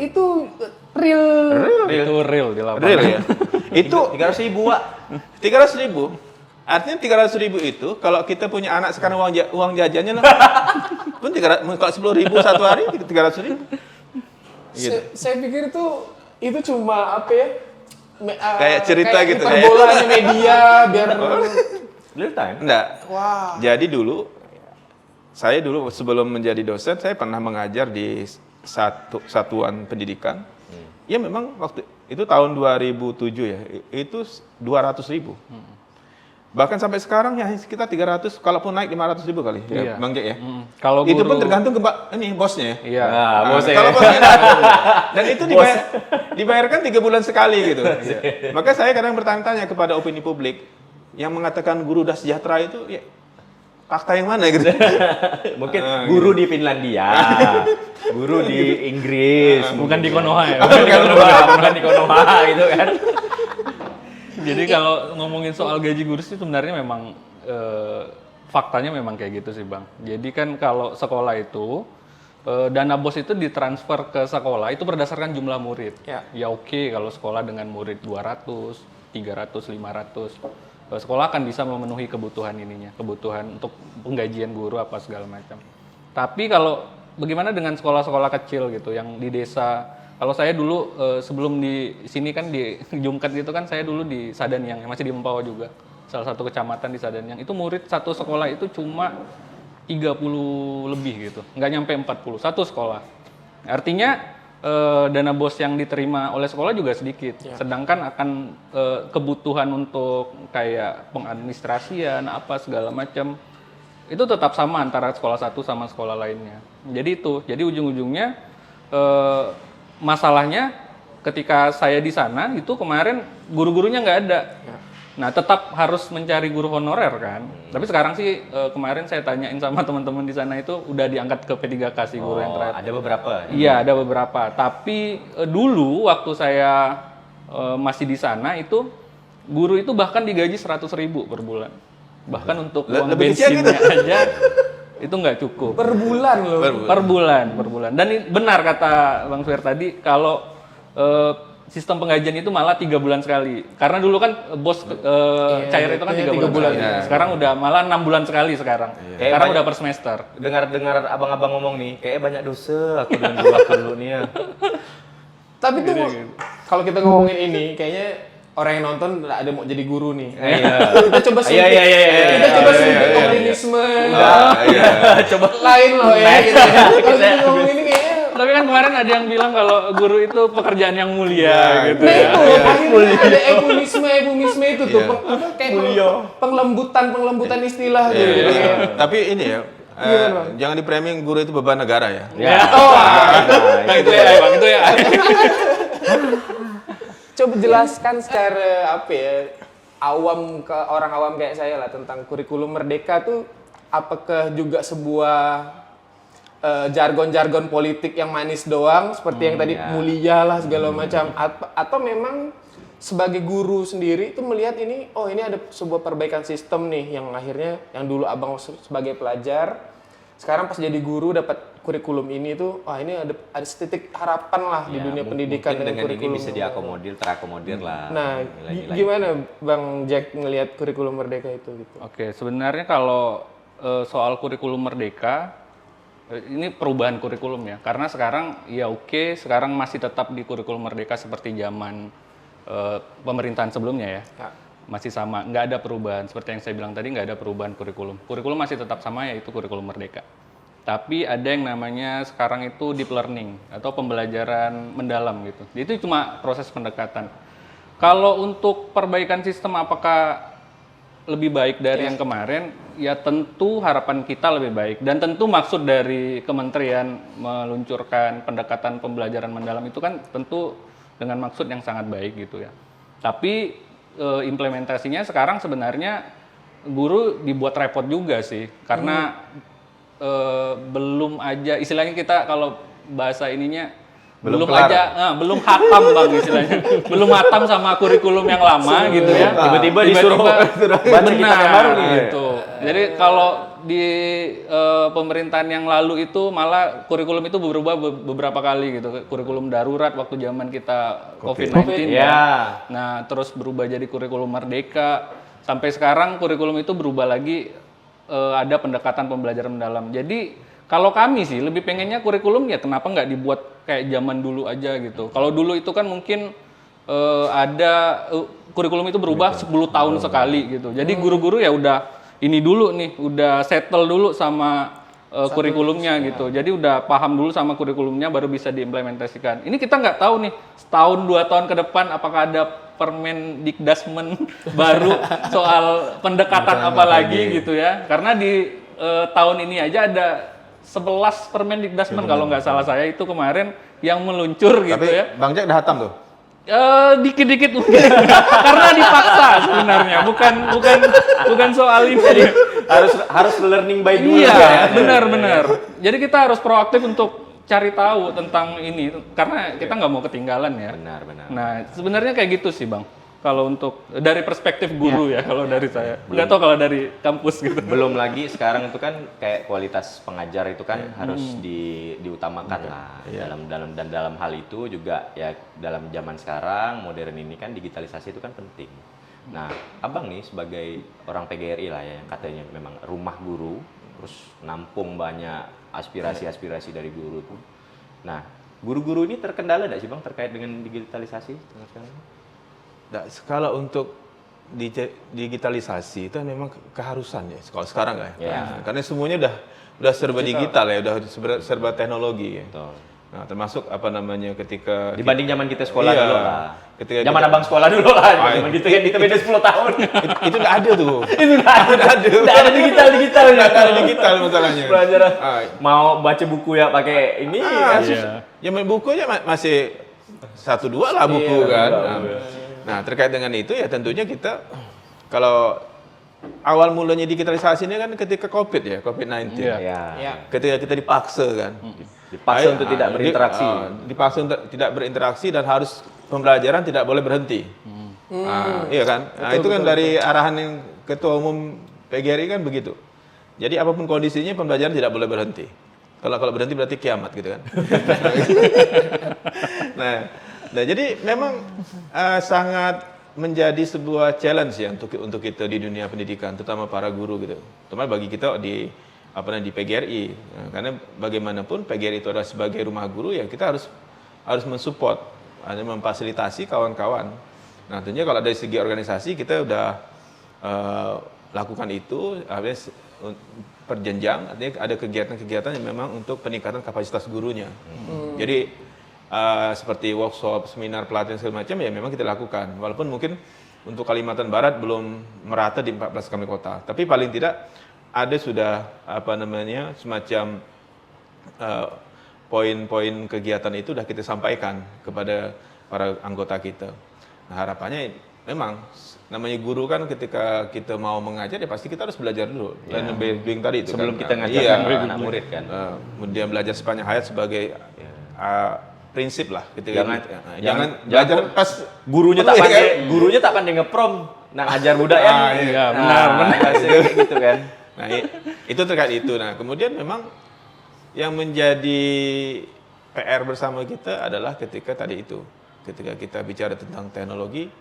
Speaker 3: real.
Speaker 1: Itu real di lapangan.
Speaker 2: Real ya. Itu
Speaker 4: 300.000 Wak.
Speaker 2: 300.000. Artinya 300.000 itu kalau kita punya anak sekarang uang jajannya lah. Pun 300, kalau 10.000 satu hari 300.000. Gitu.
Speaker 3: Saya pikir itu cuma apa ya?
Speaker 2: Kayak cerita
Speaker 3: kayak
Speaker 2: gitu,
Speaker 3: hiperbolanya media biar
Speaker 4: Real time.
Speaker 2: Enggak.
Speaker 3: wah.
Speaker 2: Jadi saya dulu sebelum menjadi dosen, saya pernah mengajar di satuan pendidikan. Ya memang waktu itu tahun 2007 ya, itu 200.000. Bahkan sampai sekarang ya sekitar 300, kalaupun naik 500.000 kali,
Speaker 1: Iya.
Speaker 2: ya, Bang Jack ya.
Speaker 1: Kalau
Speaker 2: Itu pun
Speaker 1: guru-
Speaker 2: tergantung ke ini bosnya.
Speaker 1: Iya.
Speaker 4: Nah, bosnya.
Speaker 2: Kalau bosnya dan itu dibayarkan 3 bulan sekali gitu. Maka saya kadang bertanya-tanya kepada opini publik yang mengatakan guru udah sejahtera itu ya fakta yang mana gitu.
Speaker 4: Mungkin guru di Finlandia, guru di Inggris,
Speaker 1: Bukan di Konoha ya.
Speaker 4: bukan di Konoha gitu kan.
Speaker 1: Jadi kalau ngomongin soal gaji guru sih sebenarnya memang faktanya memang kayak gitu sih Bang. Jadi kan kalau sekolah itu dana BOS itu ditransfer ke sekolah itu berdasarkan jumlah murid. Ya oke kalau sekolah dengan murid 200, 300, 500 sekolah akan bisa memenuhi kebutuhan kebutuhan untuk penggajian guru apa segala macam. Tapi kalau bagaimana dengan sekolah-sekolah kecil gitu yang di desa? Kalau saya dulu sebelum di sini kan di Jumkat gitu kan saya dulu di Sadanyang yang masih di Mempawah juga. Salah satu kecamatan di Sadanyang. Itu murid satu sekolah itu cuma 30 lebih gitu. Nggak nyampe 40 satu sekolah. Artinya dana BOS yang diterima oleh sekolah juga sedikit. Sedangkan akan kebutuhan untuk kayak pengadministrasian apa segala macam itu tetap sama antara sekolah satu sama sekolah lainnya. Jadi ujung-ujungnya masalahnya ketika saya di sana itu kemarin guru-gurunya nggak ada. Nah tetap harus mencari guru honorer kan. Tapi sekarang sih kemarin saya tanyain sama teman-teman di sana itu udah diangkat ke P3K sih guru yang terakhir.
Speaker 4: Ada beberapa.
Speaker 1: Iya ada beberapa. Tapi dulu waktu saya masih di sana itu guru itu bahkan digaji 100.000 per bulan. Bahkan untuk uang
Speaker 2: lebih kecil
Speaker 1: bensinnya aja itu nggak cukup.
Speaker 3: Per bulan loh.
Speaker 1: Per bulan. Dan benar kata Bang Swer tadi kalau sistem penggajian itu malah 3 bulan sekali. Karena dulu kan bos cair itu kan 3 bulan.
Speaker 2: Iya.
Speaker 1: Sekarang udah malah 6 bulan sekali sekarang. Sekarang udah per semester.
Speaker 4: Dengar abang-abang ngomong nih, kayaknya banyak dosa aku dengan guru aku dulu nih ya.
Speaker 3: Tapi tuh kalau kita ngomongin ini kayaknya orang yang nonton nggak ada mau jadi guru nih.
Speaker 4: Iya.
Speaker 3: Kita coba suntik. Kita coba suntik optimisme.
Speaker 4: Coba
Speaker 3: Lain loh ya. Gitu. Kalau kita ngomong ini kayaknya
Speaker 1: Tapi kan kemarin ada yang bilang kalau guru itu pekerjaan yang mulia gitu
Speaker 3: nah
Speaker 1: ya.
Speaker 3: itu akhirnya ada ebumisme itu tuh kayak penglembutan istilah gitu.
Speaker 2: Tapi ini ya, jangan di-framing guru itu beban negara ya.
Speaker 1: Ya. Nah, itu ya, Bang, itu ya.
Speaker 3: Coba jelaskan secara apa ya, awam ke orang awam kayak saya lah tentang kurikulum merdeka tuh apakah juga sebuah jargon-jargon politik yang manis doang seperti yang tadi mulia lah segala macam atau memang sebagai guru sendiri itu melihat ini, oh ini ada sebuah perbaikan sistem nih yang akhirnya yang dulu abang sebagai pelajar, sekarang pas jadi guru dapat kurikulum ini tuh, wah ini ada setitik harapan lah di dunia pendidikan
Speaker 4: mungkin dengan
Speaker 3: kurikulum.
Speaker 4: ini bisa terakomodir lah.
Speaker 3: Nah,
Speaker 4: nilai-nilai.
Speaker 3: gimana Bang Jack ngelihat kurikulum Merdeka itu gitu?
Speaker 1: Oke, sebenarnya kalau soal kurikulum Merdeka, ini perubahan kurikulum ya. Karena sekarang ya oke, sekarang masih tetap di kurikulum Merdeka seperti zaman pemerintahan sebelumnya ya. Masih sama, nggak ada perubahan. Seperti yang saya bilang tadi, nggak ada perubahan kurikulum. Kurikulum masih tetap sama, yaitu kurikulum Merdeka. Tapi ada yang namanya sekarang itu deep learning atau pembelajaran mendalam gitu. Itu cuma proses pendekatan. Kalau untuk perbaikan sistem apakah lebih baik dari yang kemarin? Ya tentu harapan kita lebih baik. Dan tentu maksud dari kementerian meluncurkan pendekatan pembelajaran mendalam itu kan tentu dengan maksud yang sangat baik gitu ya. Tapi implementasinya sekarang sebenarnya guru dibuat repot juga sih. Karena belum aja, istilahnya kita kalau bahasa ininya belum hatam bang istilahnya, belum hatam sama kurikulum yang lama gitu ya.
Speaker 4: Tiba-tiba disuruh baca kitab yang baru nih.
Speaker 1: Gitu. Jadi kalau di pemerintahan yang lalu itu malah kurikulum itu berubah beberapa kali gitu. Kurikulum darurat waktu zaman kita COVID-19 ya. Nah, terus berubah jadi kurikulum Merdeka. Sampai sekarang kurikulum itu berubah lagi, ada pendekatan pembelajaran mendalam. Jadi kalau kami sih lebih pengennya kurikulum ya kenapa nggak dibuat kayak zaman dulu aja gitu. Kalau dulu itu kan mungkin ada kurikulum itu berubah 10 tahun sekali gitu. Jadi guru-guru ya udah ini dulu nih, udah settle dulu sama kurikulumnya gitu. Jadi udah paham dulu sama kurikulumnya baru bisa diimplementasikan. Ini kita nggak tahu nih setahun 2 tahun ke depan apakah ada Permendikdasmen baru soal pendekatan apa lagi gitu ya. Karena di tahun ini aja ada 11 Permendikdasmen kalau nggak salah saya itu kemarin yang meluncur gitu
Speaker 2: Tapi
Speaker 1: ya.
Speaker 2: Bang Jack udah hatam tuh.
Speaker 1: Dikit-dikit mungkin karena dipaksa sebenarnya, bukan soal ini.
Speaker 4: Jadi harus learning by doing.
Speaker 1: Iya, benar. Jadi kita harus proaktif untuk cari tahu tentang ini karena kita nggak mau ketinggalan ya.
Speaker 4: Benar.
Speaker 1: Nah, sebenarnya kayak gitu sih, Bang. Kalau untuk dari perspektif guru ya kalau dari saya. Nggak tahu kalau dari kampus gitu.
Speaker 4: Belum lagi sekarang itu kan kayak kualitas pengajar itu kan harus diutamakan lah dalam hal itu juga ya dalam zaman sekarang modern ini kan digitalisasi itu kan penting. Nah, abang nih sebagai orang PGRI lah ya yang katanya memang rumah guru terus nampung banyak aspirasi dari guru tuh. Nah, guru-guru ini terkendala nggak sih bang terkait dengan digitalisasi sekarang?
Speaker 2: Nah, kalau untuk digitalisasi itu memang keharusan ya kalau sekarang ya. Nah, karena semuanya udah serba digital ya, udah serba teknologi ya.
Speaker 4: Betul.
Speaker 2: Nah, termasuk apa namanya ketika
Speaker 4: dibanding zaman kita sekolah dulu lah.
Speaker 2: Ketika
Speaker 4: zaman abang sekolah dulu lah, zaman gitu kan kita beda 10 tahun.
Speaker 2: itu nggak ada tuh.
Speaker 4: Itu nggak ada digital.
Speaker 2: Nggak ada digital masalahnya.
Speaker 4: Pelajaran mau baca buku ya pakai ini.
Speaker 2: Ya buku aja masih 1-2 lah buku kan. Nah, terkait dengan itu ya tentunya kita kalau awal mulanya digitalisasi ini kan ketika COVID-19. Ketika kita dipaksa kan.
Speaker 4: Dipaksa untuk tidak berinteraksi.
Speaker 2: Dipaksa untuk tidak berinteraksi dan harus pembelajaran tidak boleh berhenti. Iya kan? Nah, itu kan dari arahan yang Ketua Umum PGRI kan begitu. Jadi apapun kondisinya pembelajaran tidak boleh berhenti. Kalau berhenti berarti kiamat gitu kan. Nah, jadi memang sangat menjadi sebuah challenge ya untuk kita di dunia pendidikan, terutama para guru gitu. Terutama bagi kita di PGRI. Nah, karena bagaimanapun PGRI itu adalah sebagai rumah guru ya kita harus mensupport, memfasilitasi kawan-kawan. Nah, tentunya kalau dari segi organisasi kita udah lakukan itu, perjenjang, artinya ada kegiatan-kegiatan yang memang untuk peningkatan kapasitas gurunya. Jadi seperti workshop, seminar, pelatihan segala macam ya memang kita lakukan. Walaupun mungkin untuk Kalimantan Barat belum merata di 14 kami kota, tapi paling tidak ada sudah semacam poin-poin kegiatan itu sudah kita sampaikan kepada para anggota kita. Nah, harapannya memang namanya guru kan ketika kita mau mengajar ya pasti kita harus belajar dulu. Dan doing tadi itu
Speaker 4: sebelum
Speaker 2: kan.
Speaker 4: kita ngajar anak murid kan.
Speaker 2: Kemudian belajar sepanjang hayat sebagai prinsip lah gitu.
Speaker 4: Jangan
Speaker 2: belajar pas
Speaker 4: gurunya
Speaker 2: perlu
Speaker 4: tak
Speaker 2: ya,
Speaker 4: pandai,
Speaker 2: kan?
Speaker 4: gurunya tak pandai ngeprom, nak ajar budak ya.
Speaker 1: iya, benar.
Speaker 4: Gitu kan.
Speaker 2: Nah, itu terkait itu. Nah, kemudian memang yang menjadi PR bersama kita adalah ketika kita bicara tentang teknologi,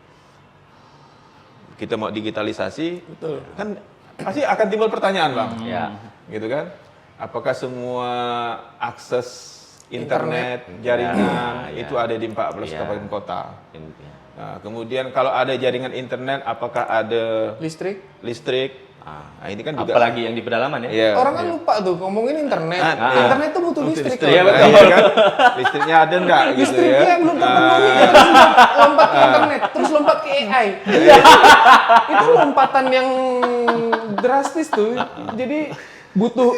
Speaker 2: kita mau digitalisasi,
Speaker 3: Betul.
Speaker 2: kan pasti akan timbul pertanyaan, Bang.
Speaker 4: Ya.
Speaker 2: Gitu kan? Apakah semua akses internet, jaringan
Speaker 4: Ya,
Speaker 2: itu ada di 14
Speaker 4: Ya.
Speaker 2: kabupaten kota? Nah, kemudian kalau ada jaringan internet, apakah ada
Speaker 3: Listrik.
Speaker 2: listrik? Nah, ini kan juga
Speaker 4: Apalagi yang di pedalaman ya.
Speaker 2: Iya,
Speaker 3: Orang kan
Speaker 2: iya.
Speaker 3: lupa tuh ngomongin internet.
Speaker 2: Ah,
Speaker 3: Internet tuh butuh listrik.
Speaker 4: Iya,
Speaker 3: loh.
Speaker 4: betul.
Speaker 2: Iya kan? Listriknya ada enggak gitu
Speaker 3: Listriknya
Speaker 2: ya?
Speaker 3: belum terpenuhi, terus lompat ke internet, terus lompat ke AI. Itu lompatan yang drastis tuh. Jadi butuh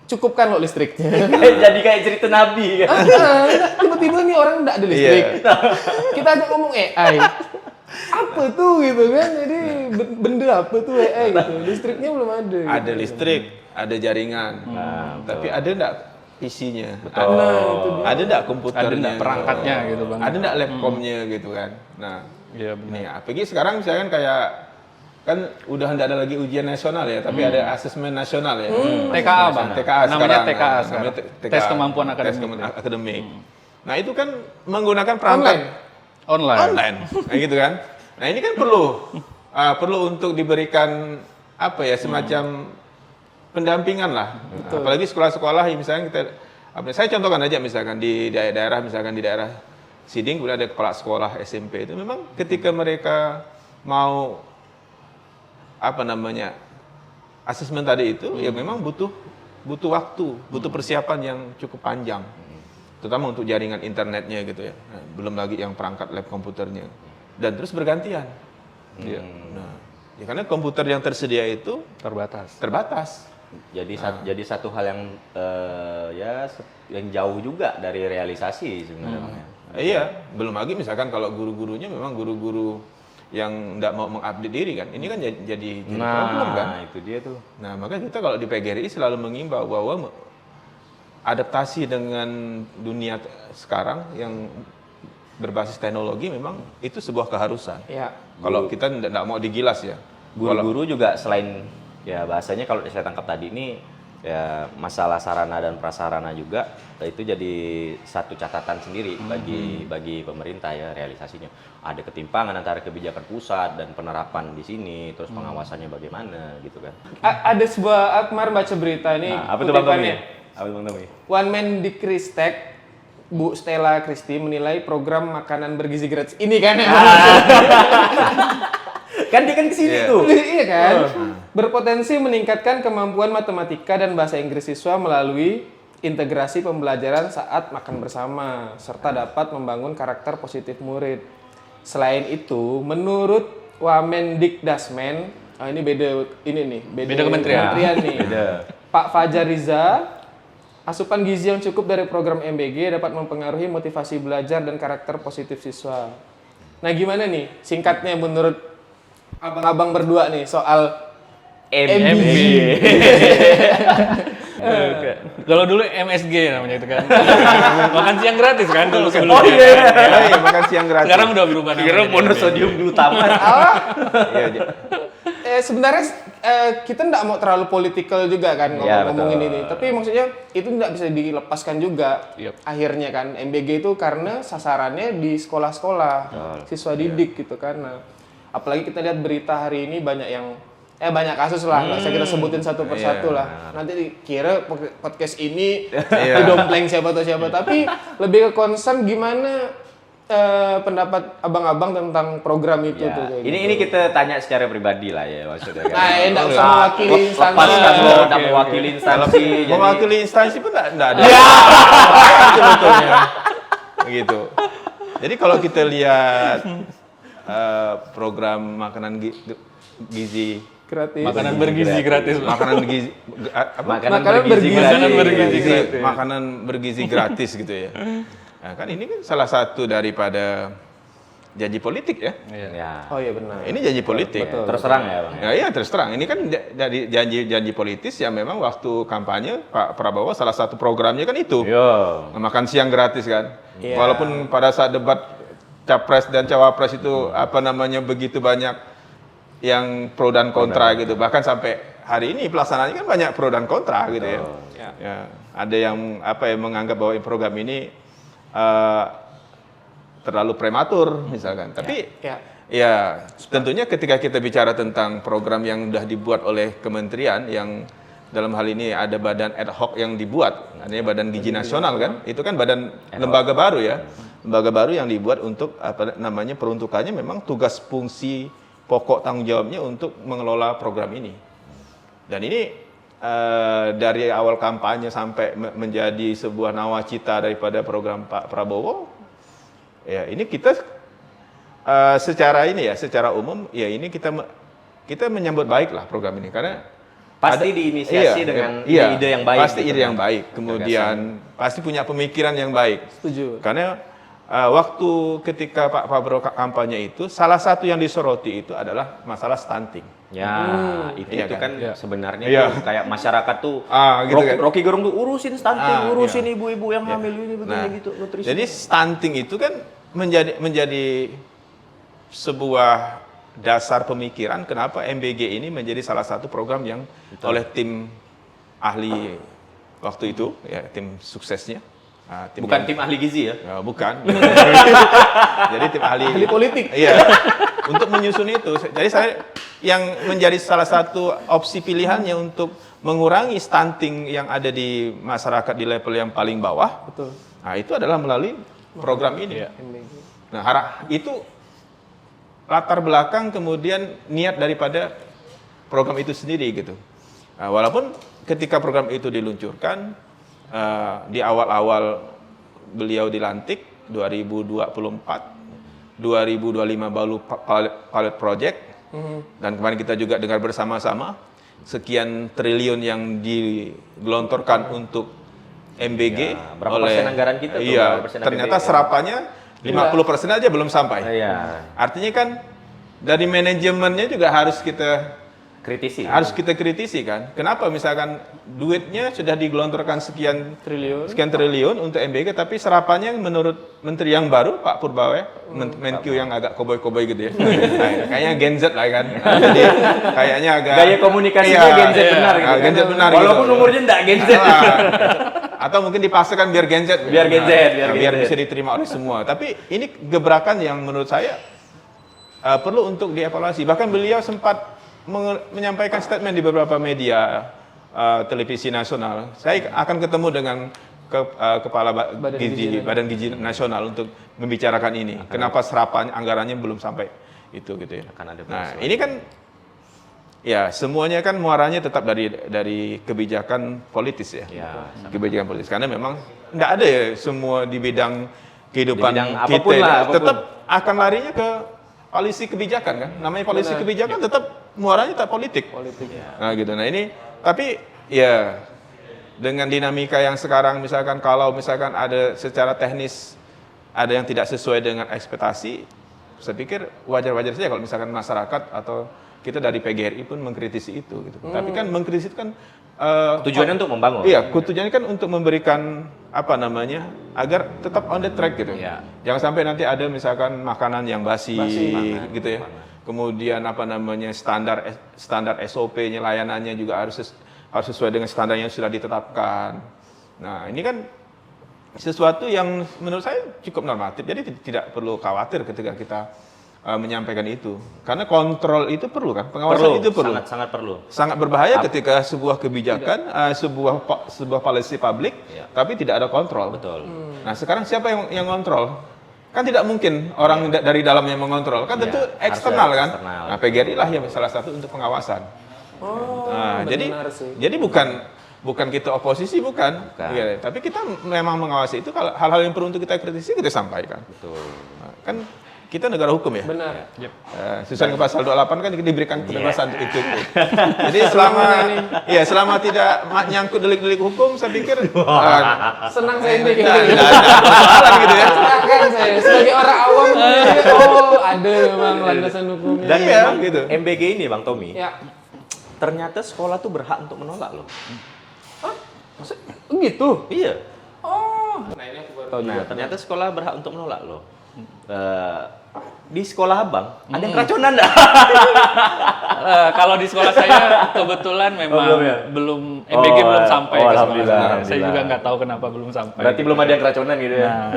Speaker 3: cukupkan lo listriknya.
Speaker 4: Jadi kayak cerita Nabi kan.
Speaker 3: Tiba-tiba nih orang nggak ada listrik.
Speaker 2: Iya.
Speaker 3: Kita ajak ngomong AI. Apa tuh gitu kan? Jadi benda apa tuh AI gitu. Listriknya belum ada.
Speaker 2: Ada listrik, ada jaringan. Tapi ada enggak PC-nya? Ada enggak komputernya?
Speaker 1: Ada enggak perangkatnya gitu, Bang?
Speaker 2: Ada enggak laptopnya gitu kan? Nah,
Speaker 1: Iya, benar.
Speaker 2: ini apalagi sekarang misalkan kayak kan udah enggak ada lagi ujian nasional ya, tapi ada asesmen nasional ya.
Speaker 1: TKA, Bang.
Speaker 2: TKA
Speaker 1: Namanya
Speaker 2: sekarang.
Speaker 1: TKA
Speaker 2: Nah,
Speaker 1: sekarang.
Speaker 2: namanya TKA,
Speaker 1: Tes kemampuan
Speaker 2: tes
Speaker 1: akademik.
Speaker 2: akademik. Nah, itu kan menggunakan perangkat online. Nah, gitu kan. Nah, ini kan perlu untuk diberikan apa ya, semacam pendampingan lah. Apalagi sekolah-sekolah yang misalnya saya contohkan aja misalkan di daerah misalkan di daerah Siding kemudian ada kepala sekolah SMP itu memang ketika mereka mau asesmen tadi itu ya memang butuh waktu, butuh persiapan yang cukup panjang. Terutama untuk jaringan internetnya gitu ya. Nah, belum lagi yang perangkat lab komputernya. Dan terus bergantian.
Speaker 1: Iya.
Speaker 2: Nah, ya karena komputer yang tersedia itu terbatas.
Speaker 4: Jadi satu hal yang yang jauh juga dari realisasi sebenarnya. Bang, ya.
Speaker 2: Iya, belum lagi misalkan kalau guru-gurunya memang guru-guru yang tidak mau mengupdate diri kan. Ini kan jadi problem kan.
Speaker 4: Nah, itu dia tuh.
Speaker 2: Nah, maka kita kalau di PGRI selalu mengimbau bahwa adaptasi dengan dunia sekarang yang berbasis teknologi memang itu sebuah keharusan.
Speaker 3: Ya.
Speaker 2: Kalau kita tidak mau digilas ya.
Speaker 4: Guru-guru juga selain ya bahasanya kalau saya tangkap tadi ini ya masalah sarana dan prasarana juga itu jadi satu catatan sendiri bagi pemerintah ya realisasinya. Ada ketimpangan antara kebijakan pusat dan penerapan di sini, terus pengawasannya bagaimana gitu kan.
Speaker 3: Ada sebuah kemarin baca berita nih.
Speaker 4: Nah, apa tuh Bang Tommy?
Speaker 3: kutipannya.
Speaker 4: Apa tuh Bang Tommy?
Speaker 3: One Man Dikristek, Bu Stella Christie menilai program makanan bergizi gratis ini kan yang
Speaker 4: Kan dia kan kesini
Speaker 2: Iya.
Speaker 4: tuh.
Speaker 3: iya kan? Berpotensi meningkatkan kemampuan matematika dan bahasa Inggris siswa melalui integrasi pembelajaran saat makan bersama serta dapat membangun karakter positif murid. Selain itu, menurut Wamendikdasmen, ini beda
Speaker 1: kementerian.
Speaker 3: nih. Pak Fajar Riza, asupan gizi yang cukup dari program MBG dapat mempengaruhi motivasi belajar dan karakter positif siswa. Nah, gimana nih singkatnya menurut abang-abang berdua nih soal MBG?
Speaker 1: Kalau dulu MSG namanya itu kan. Makan siang gratis kan dulu sebelumnya.
Speaker 4: Oh iya.
Speaker 2: Iya, makan siang gratis.
Speaker 1: Sekarang udah berubah namanya.
Speaker 4: Kira monosodium glutamat.
Speaker 2: Iya,
Speaker 3: Sebenarnya kita nggak mau terlalu politikal juga kan
Speaker 4: Ya,
Speaker 3: ngomongin
Speaker 4: betul.
Speaker 3: ini. Tapi maksudnya itu nggak bisa dilepaskan juga.
Speaker 1: Yep.
Speaker 3: Akhirnya kan MBG itu karena sasarannya di sekolah-sekolah, siswa didik gitu kan. Nah, apalagi kita lihat berita hari ini banyak yang banyak kasus lah, nggak usah kita sebutin satu persatu lah. Nanti dikira podcast ini didompleng siapa atau siapa, tapi lebih ke concern gimana pendapat abang-abang tentang program itu
Speaker 4: Ya,
Speaker 3: tuh. kayak
Speaker 4: ini kita tanya secara pribadi lah ya maksudnya kan.
Speaker 3: Nah, enggak usah mewakili instansi.
Speaker 4: Lepaskan lo,
Speaker 1: Oke,
Speaker 4: enggak mewakili instansi. jadi-
Speaker 2: mewakili instansi pun enggak ada. Sebetulnya. Gitu. Jadi kalau kita lihat program makanan gizi
Speaker 3: Kreatif.
Speaker 1: Makanan bergizi gratis.
Speaker 2: makanan bergizi apa?
Speaker 3: Makanan bergizi.
Speaker 2: Makanan bergizi gratis gitu ya. Nah, kan ini kan salah satu daripada janji politik ya.
Speaker 4: Ya.
Speaker 3: Oh iya benar.
Speaker 2: Ini janji politik.
Speaker 4: Terus terang ya Bang.
Speaker 2: Ya, iya terus terang. Ini kan dari janji politis yang memang waktu kampanye Pak Prabowo salah satu programnya kan itu.
Speaker 4: Yo.
Speaker 2: Makan siang gratis kan.
Speaker 3: Iya.
Speaker 2: Walaupun pada saat debat capres dan cawapres itu begitu banyak yang pro dan kontra gitu. Bahkan sampai hari ini pelaksanaannya kan banyak pro dan kontra gitu ya. Ya, ada yang menganggap bahwa program ini terlalu prematur misalkan. Tapi ya tentunya ketika kita bicara tentang program yang sudah dibuat oleh kementerian yang dalam hal ini ada badan ad hoc yang dibuat, artinya Badan Gizi Nasional kan, itu kan badan lembaga baru ya, lembaga baru yang dibuat untuk peruntukannya memang tugas fungsi pokok tanggung jawabnya untuk mengelola program ini. Dan ini dari awal kampanye sampai menjadi sebuah nawacita daripada program Pak Prabowo, ya ini kita secara umum ya ini kita menyambut baik lah program ini karena
Speaker 4: Pasti diinisiasi dengan ide yang baik.
Speaker 2: Pasti ide yang baik. Kemudian pasti punya pemikiran yang baik.
Speaker 3: Setuju.
Speaker 2: Karena waktu ketika Pak Prabowo kampanye itu, salah satu yang disoroti itu adalah masalah stunting.
Speaker 4: Ya, itu
Speaker 2: Iya
Speaker 4: kan
Speaker 2: kan?
Speaker 4: sebenarnya
Speaker 2: Iya.
Speaker 4: tuh kayak masyarakat tuh
Speaker 2: Gitu kan.
Speaker 4: Rocky Gerung tuh urusin stunting, urusin
Speaker 2: iya.
Speaker 4: ibu-ibu yang hamil ini begini
Speaker 2: Nah,
Speaker 4: gitu, nutrisi.
Speaker 2: jadi stunting itu kan menjadi sebuah dasar pemikiran kenapa MBG ini menjadi salah satu program yang oleh tim ahli waktu itu, ya tim suksesnya.
Speaker 4: Bukan tim ahli gizi ya?
Speaker 2: Ya, bukan. Jadi tim ahli
Speaker 3: politik.
Speaker 2: Iya. Untuk menyusun itu. Jadi saya yang menjadi salah satu opsi pilihannya untuk mengurangi stunting yang ada di masyarakat di level yang paling bawah.
Speaker 3: Betul.
Speaker 2: Nah, itu adalah melalui program ini. Nah, itu latar belakang kemudian niat daripada program itu sendiri gitu. Nah, walaupun ketika program itu diluncurkan di awal-awal beliau dilantik 2024, 2025 baru pilot project dan kemarin kita juga dengar bersama-sama sekian triliun yang digelontorkan untuk MBG
Speaker 4: berapa
Speaker 2: oleh
Speaker 4: persen anggaran kita tuh?
Speaker 2: Iya,
Speaker 4: Berapa persen
Speaker 2: ternyata
Speaker 4: APBN?
Speaker 2: serapannya 50% aja belum sampai.
Speaker 4: Iya,
Speaker 2: Artinya kan dari manajemennya juga harus kita kritisi kan. Kenapa misalkan duitnya sudah digelontorkan sekian triliun untuk MBG tapi serapannya menurut menteri yang baru Pak Purbawe, Menkyu yang agak koboi-koboi gitu ya. Nah, kayaknya Gen Z lah kan. Jadi kayaknya agak
Speaker 4: gaya komunikasinya Gen Z benar gitu.
Speaker 2: Gen Z benar
Speaker 4: Walaupun
Speaker 2: gitu.
Speaker 4: umurnya enggak Gen Z.
Speaker 2: Atau mungkin dipaksakan biar Gen Z.
Speaker 4: Biar Gen Z,
Speaker 2: biar bisa diterima oleh semua. Tapi ini gebrakan yang menurut saya perlu untuk dievaluasi. Bahkan beliau sempat menyampaikan statement di beberapa media televisi nasional. Saya akan ketemu dengan kepala Badan Gizi Nasional untuk membicarakan ini. Kenapa serapan anggarannya belum sampai itu gitu ya. Nah, ini kan ya semuanya kan muaranya tetap dari kebijakan politis ya. Kebijakan politis karena memang enggak ada ya semua di bidang kehidupan kita tetap akan larinya ke polisi kebijakan kan. Namanya polisi kebijakan tetap muaranya tak politik. Nah gitu. Nah ini tapi ya dengan dinamika yang sekarang misalkan kalau misalkan ada secara teknis ada yang tidak sesuai dengan ekspektasi, saya pikir wajar-wajar saja kalau misalkan masyarakat atau kita dari PGRI pun mengkritisi itu gitu. Tapi kan mengkritisi itu kan
Speaker 4: tujuannya untuk membangun.
Speaker 2: Iya, tujuannya kan untuk memberikan agar tetap on the track gitu. Jangan sampai nanti ada misalkan makanan yang basi gitu ya. Kemudian standar SOP-nya layanannya juga harus sesuai dengan standar yang sudah ditetapkan. Nah, ini kan sesuatu yang menurut saya cukup normatif. Jadi tidak perlu khawatir ketika kita menyampaikan itu. Karena kontrol itu perlu kan, pengawasan itu perlu.
Speaker 4: Sangat perlu.
Speaker 2: Sangat berbahaya ketika sebuah kebijakan, sebuah policy publik, tapi tidak ada kontrol.
Speaker 4: Betul.
Speaker 2: Nah, sekarang siapa yang kontrol? Kan tidak mungkin orang dari dalam yang mengontrol. Kan tentu eksternal kan. Nah, PGRI lah yang salah satu untuk pengawasan. Nah, jadi bukan kita oposisi bukan. Ya, tapi kita memang mengawasi itu kalau hal-hal yang perlu untuk kita kritisi kita sampaikan.
Speaker 4: Betul.
Speaker 2: Nah, kan kita negara hukum ya.
Speaker 3: Benar.
Speaker 2: Sesuai dengan pasal 28 kan diberikan kebebasan untuk itu. Jadi selama tidak nyangkut delik-delik hukum, saya pikir
Speaker 3: Senang saya ini
Speaker 2: tidak
Speaker 3: kayak gitu.
Speaker 2: ada masalah gitu ya.
Speaker 3: Kan saya sebagai orang awam ada memang landasan hukumnya.
Speaker 4: Dan
Speaker 2: Iya,
Speaker 4: memang
Speaker 2: gitu.
Speaker 4: MBG ini Bang Tommy,
Speaker 3: Ya.
Speaker 4: ternyata sekolah tuh berhak untuk menolak loh.
Speaker 3: Gitu.
Speaker 4: Iya.
Speaker 3: Nah, ini aku baru tahu
Speaker 4: Nah,
Speaker 3: juga.
Speaker 4: ternyata sekolah berhak untuk menolak loh. Di sekolah abang ada yang keracunan nggak?
Speaker 1: Kalau di sekolah saya kebetulan memang
Speaker 4: belum ya?
Speaker 1: MBG belum sampai ke sekolah
Speaker 4: alhamdulillah,
Speaker 1: saya. Saya
Speaker 4: alhamdulillah.
Speaker 1: juga nggak tahu kenapa belum sampai.
Speaker 4: Berarti belum ada yang keracunan gitu ya?
Speaker 1: Nah,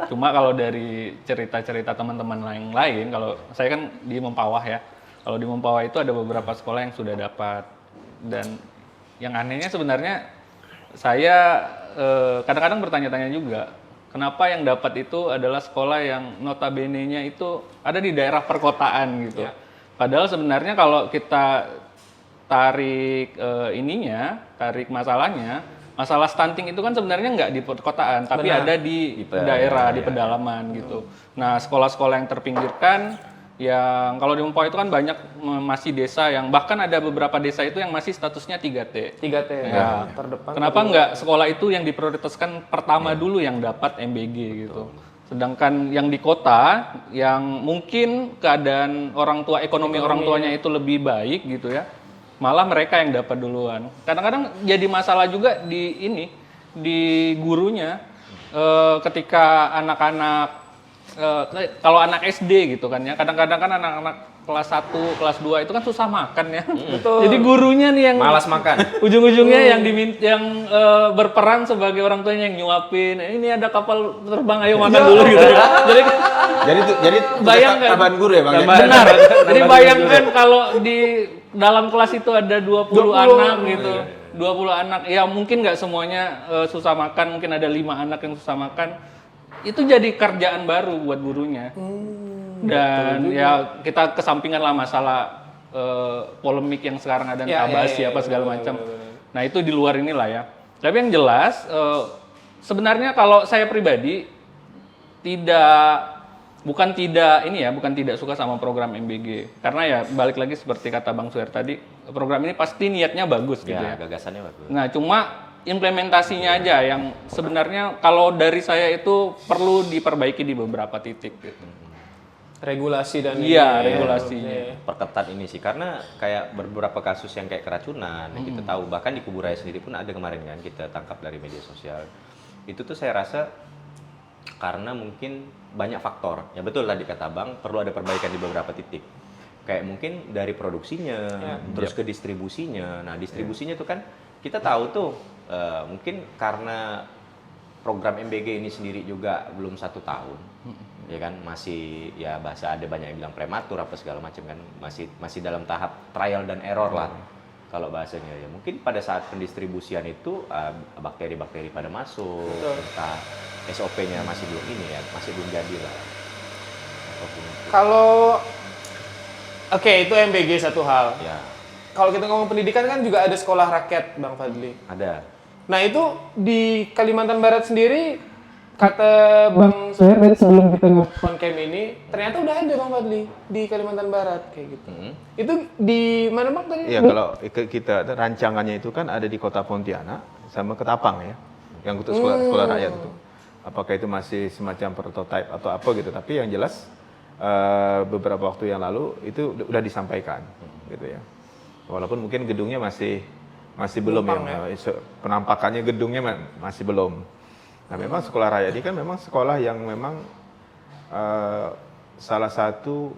Speaker 1: cuma kalau dari cerita-cerita teman-teman lain, kalau saya kan di Mempawah ya. Kalau di Mempawah itu ada beberapa sekolah yang sudah dapat, dan yang anehnya sebenarnya saya kadang-kadang bertanya-tanya juga, kenapa yang dapat itu adalah sekolah yang notabene-nya itu ada di daerah perkotaan gitu. Padahal sebenarnya kalau kita tarik tarik masalahnya, masalah stunting itu kan sebenarnya nggak di perkotaan, tapi ada di daerah, di pedalaman gitu. Nah, sekolah-sekolah yang terpinggirkan, yang kalau di Mempawah itu kan banyak masih desa yang bahkan ada beberapa desa itu yang masih statusnya 3T.
Speaker 3: 3T
Speaker 1: Ya.
Speaker 3: terdepan.
Speaker 1: Kenapa nggak sekolah itu yang diprioritaskan pertama dulu yang dapat MBG gitu? Sedangkan yang di kota, yang mungkin keadaan orang tua, ekonomi orang tuanya itu lebih baik gitu ya, malah mereka yang dapat duluan. Kadang-kadang jadi masalah juga di gurunya ketika anak-anak kalau anak SD gitu kan ya, kadang-kadang kan anak-anak kelas 1, kelas 2 itu kan susah makan ya.
Speaker 3: Betul.
Speaker 1: Jadi gurunya nih yang
Speaker 4: Malas makan.
Speaker 1: ujung-ujungnya yang berperan sebagai orang tuanya yang nyuapin. Ini ada kapal terbang, ayo makan dulu gitu. Jadi bayangkan
Speaker 2: tambahan guru ya Bang.
Speaker 1: benar. Jadi bayangkan kalau di dalam kelas itu ada 20 anak gitu. 20 anak. Ya mungkin nggak semuanya susah makan, mungkin ada 5 anak yang susah makan. Itu jadi kerjaan baru buat gurunya. Dan ya kita kesampingan lah masalah polemik yang sekarang ada Tabasi apa segala macam. Nah, itu di luar inilah ya. Tapi yang jelas sebenarnya kalau saya pribadi bukan tidak suka sama program MBG. Karena ya balik lagi seperti kata Bang Suher tadi, program ini pasti niatnya bagus gitu ya.
Speaker 4: Gagasannya bagus.
Speaker 1: Nah, cuma implementasinya aja yang sebenarnya kalau dari saya itu perlu diperbaiki di beberapa titik gitu.
Speaker 3: Regulasi dan
Speaker 1: regulasinya.
Speaker 4: Perketat ini sih, karena kayak beberapa kasus yang kayak keracunan yang kita tahu, bahkan di Kubu Raya sendiri pun ada kemarin kan kita tangkap dari media sosial. Itu tuh saya rasa karena mungkin banyak faktor. Ya betul tadi kata Bang, perlu ada perbaikan di beberapa titik. Kayak mungkin dari produksinya, terus ke distribusinya. Nah, distribusinya tuh kan kita tahu tuh mungkin karena program MBG ini sendiri juga belum 1 tahun, ya kan, masih ya bahasa ada banyak yang bilang prematur apa segala macam kan, masih dalam tahap trial dan error lah kalau bahasanya ya. Mungkin pada saat pendistribusian itu bakteri-bakteri pada masuk, entah SOP-nya masih belum masih belum jadi lah.
Speaker 3: Kalau itu MBG satu hal.
Speaker 4: Ya,
Speaker 3: Kalau kita ngomong pendidikan kan juga ada sekolah rakyat, Bang Fadli.
Speaker 4: ada.
Speaker 3: Nah, itu di Kalimantan Barat sendiri, kata Bang Suher tadi sebelum kita nge-on cam ini, ternyata udah ada Bang Fadli di Kalimantan Barat kayak gitu. Itu di mana Bang tadi?
Speaker 2: Iya, kalau kita rancangannya itu kan ada di Kota Pontianak sama Ketapang ya, yang untuk sekolah rakyat itu. Apakah itu masih semacam prototipe atau apa gitu? Tapi yang jelas beberapa waktu yang lalu itu udah disampaikan, gitu ya. Walaupun mungkin gedungnya masih belum ya. Penampakannya gedungnya masih belum. Nah, memang sekolah rakyat ini kan memang sekolah yang memang salah satu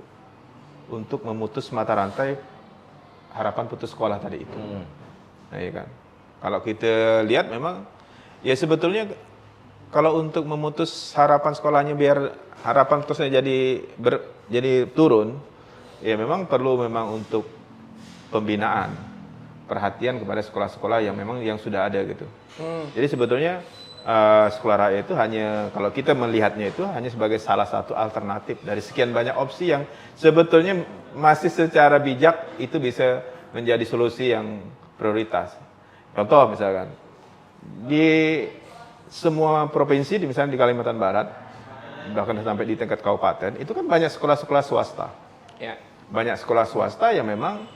Speaker 2: untuk memutus mata rantai harapan putus sekolah tadi itu. Nah, iya kan. Kalau kita lihat memang ya sebetulnya kalau untuk memutus harapan sekolahnya biar harapan terusnya jadi turun, ya memang perlu untuk pembinaan, perhatian kepada sekolah-sekolah yang memang yang sudah ada gitu. Jadi sebetulnya sekolah rakyat itu hanya, kalau kita melihatnya itu hanya sebagai salah satu alternatif dari sekian banyak opsi yang sebetulnya masih secara bijak itu bisa menjadi solusi yang prioritas. Contoh misalkan di semua provinsi, misalnya di Kalimantan Barat, bahkan sampai di tingkat kabupaten, itu kan banyak sekolah-sekolah swasta.
Speaker 3: Ya.
Speaker 2: Banyak sekolah swasta yang memang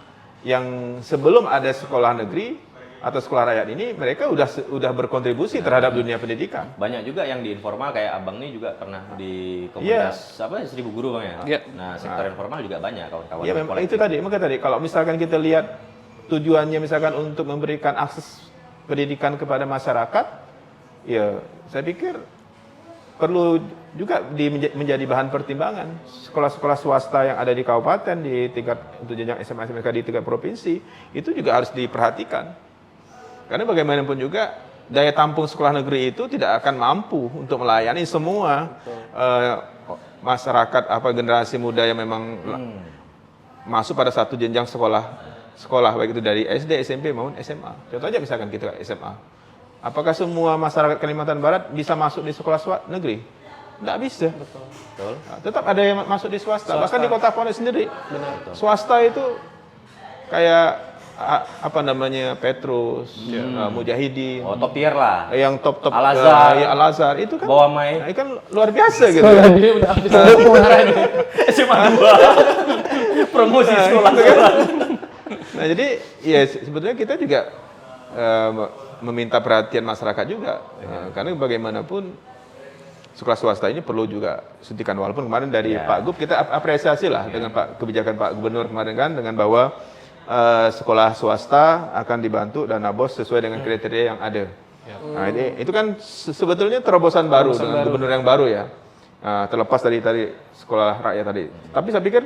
Speaker 2: yang sebelum ada sekolah negeri atau sekolah rakyat ini, mereka udah berkontribusi terhadap dunia pendidikan.
Speaker 4: Banyak juga yang di informal kayak abang nih juga pernah di komunitas apa 1000 guru bang ya.
Speaker 1: Iya.
Speaker 4: Nah sektor informal juga banyak kawan-kawan.
Speaker 2: Iya, memang
Speaker 4: kolektif.
Speaker 2: itu tadi. Maka tadi kalau misalkan kita lihat tujuannya misalkan untuk memberikan akses pendidikan kepada masyarakat, ya saya pikir perlu juga menjadi bahan pertimbangan. Sekolah-sekolah swasta yang ada di kabupaten di tingkat untuk jenjang SMA SMK di tingkat provinsi itu juga harus diperhatikan. Karena bagaimanapun juga daya tampung sekolah negeri itu tidak akan mampu untuk melayani semua masyarakat generasi muda yang memang masuk pada satu jenjang sekolah baik itu dari SD, SMP maupun SMA. Contoh aja misalkan kita SMA. Apakah semua masyarakat Kalimantan Barat bisa masuk di sekolah negeri? Tidak bisa.
Speaker 4: Betul.
Speaker 2: Nah, tetap ada yang masuk di swasta. Bahkan di kota Pondok sendiri, swasta itu kayak Petrus, Mujahidin,
Speaker 4: Top tier lah.
Speaker 2: yang top
Speaker 4: Al-Azhar.
Speaker 2: Al-Azhar itu kan
Speaker 4: Bawah main.
Speaker 2: nah, itu kan luar biasa gitu.
Speaker 3: Ini udah habis kemarin.
Speaker 4: SMA 2. Promosi sekolah.
Speaker 2: Nah jadi ya sebetulnya kita juga meminta perhatian masyarakat juga. Karena bagaimanapun sekolah swasta ini perlu juga suntikan, walaupun kemarin dari Pak Gub kita apresiasi lah dengan kebijakan Pak Gubernur kemarin kan, dengan bahwa sekolah swasta akan dibantu dana BOS sesuai dengan kriteria yang ada. Nah, itu kan sebetulnya terobosan baru dengan gubernur yang baru ya. Terlepas dari tadi sekolah rakyat tadi. Tapi saya pikir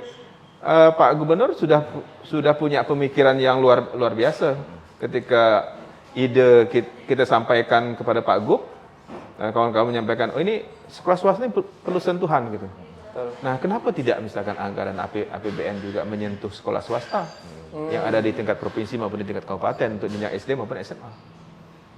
Speaker 2: Pak Gubernur sudah punya pemikiran yang luar biasa ketika ide kita sampaikan kepada Pak Gub. Kawan-kawan menyampaikan, oh ini sekolah swasta ini perlu sentuhan gitu. Nah, kenapa tidak misalkan anggaran APBN juga menyentuh sekolah swasta yang ada di tingkat provinsi maupun di tingkat kabupaten untuk jenjang SD maupun SMA?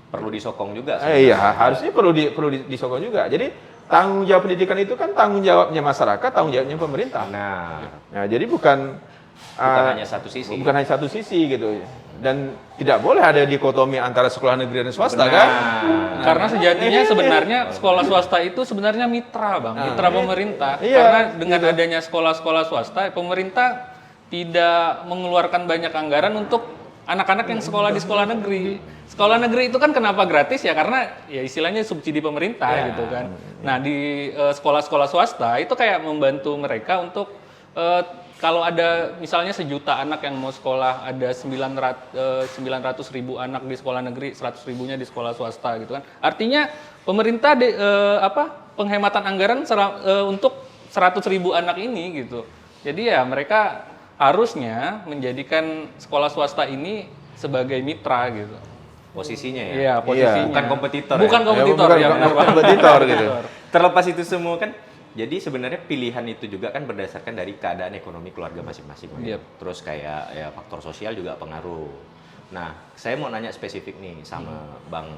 Speaker 4: Perlu disokong juga.
Speaker 2: Iya, harusnya perlu disokong juga. Jadi tanggung jawab pendidikan itu kan tanggung jawabnya masyarakat, tanggung jawabnya pemerintah.
Speaker 4: Nah,
Speaker 2: jadi bukan
Speaker 4: hanya satu sisi.
Speaker 2: Bukan hanya satu sisi gitu. Dan tidak boleh ada dikotomi antara sekolah negeri dan swasta kan?
Speaker 1: Karena sejatinya sebenarnya sekolah swasta itu sebenarnya mitra, Bang, mitra pemerintah.
Speaker 2: Iya,
Speaker 1: Karena dengan adanya sekolah-sekolah swasta, pemerintah tidak mengeluarkan banyak anggaran untuk anak-anak yang sekolah di sekolah negeri. Sekolah negeri itu kan kenapa gratis ya? Karena ya istilahnya subsidi pemerintah gitu kan. Nah, di sekolah-sekolah swasta itu kayak membantu mereka untuk kalau ada misalnya 1 juta anak yang mau sekolah, ada 900.000 anak di sekolah negeri, 100.000-nya di sekolah swasta gitu kan. Artinya pemerintah penghematan anggaran untuk 100.000 anak ini gitu. Jadi ya mereka harusnya menjadikan sekolah swasta ini sebagai mitra gitu.
Speaker 4: Posisinya ya.
Speaker 1: Iya, posisinya.
Speaker 4: Bukan kompetitor.
Speaker 1: Bukan
Speaker 4: ya?
Speaker 1: kompetitor ya, benar, Bang.
Speaker 2: Kompetitor gitu.
Speaker 4: Terlepas itu semua kan, jadi sebenarnya pilihan itu juga kan berdasarkan dari keadaan ekonomi keluarga masing-masing.
Speaker 1: Yep.
Speaker 4: Terus kayak ya faktor sosial juga pengaruh. Nah, saya mau nanya spesifik nih sama Bang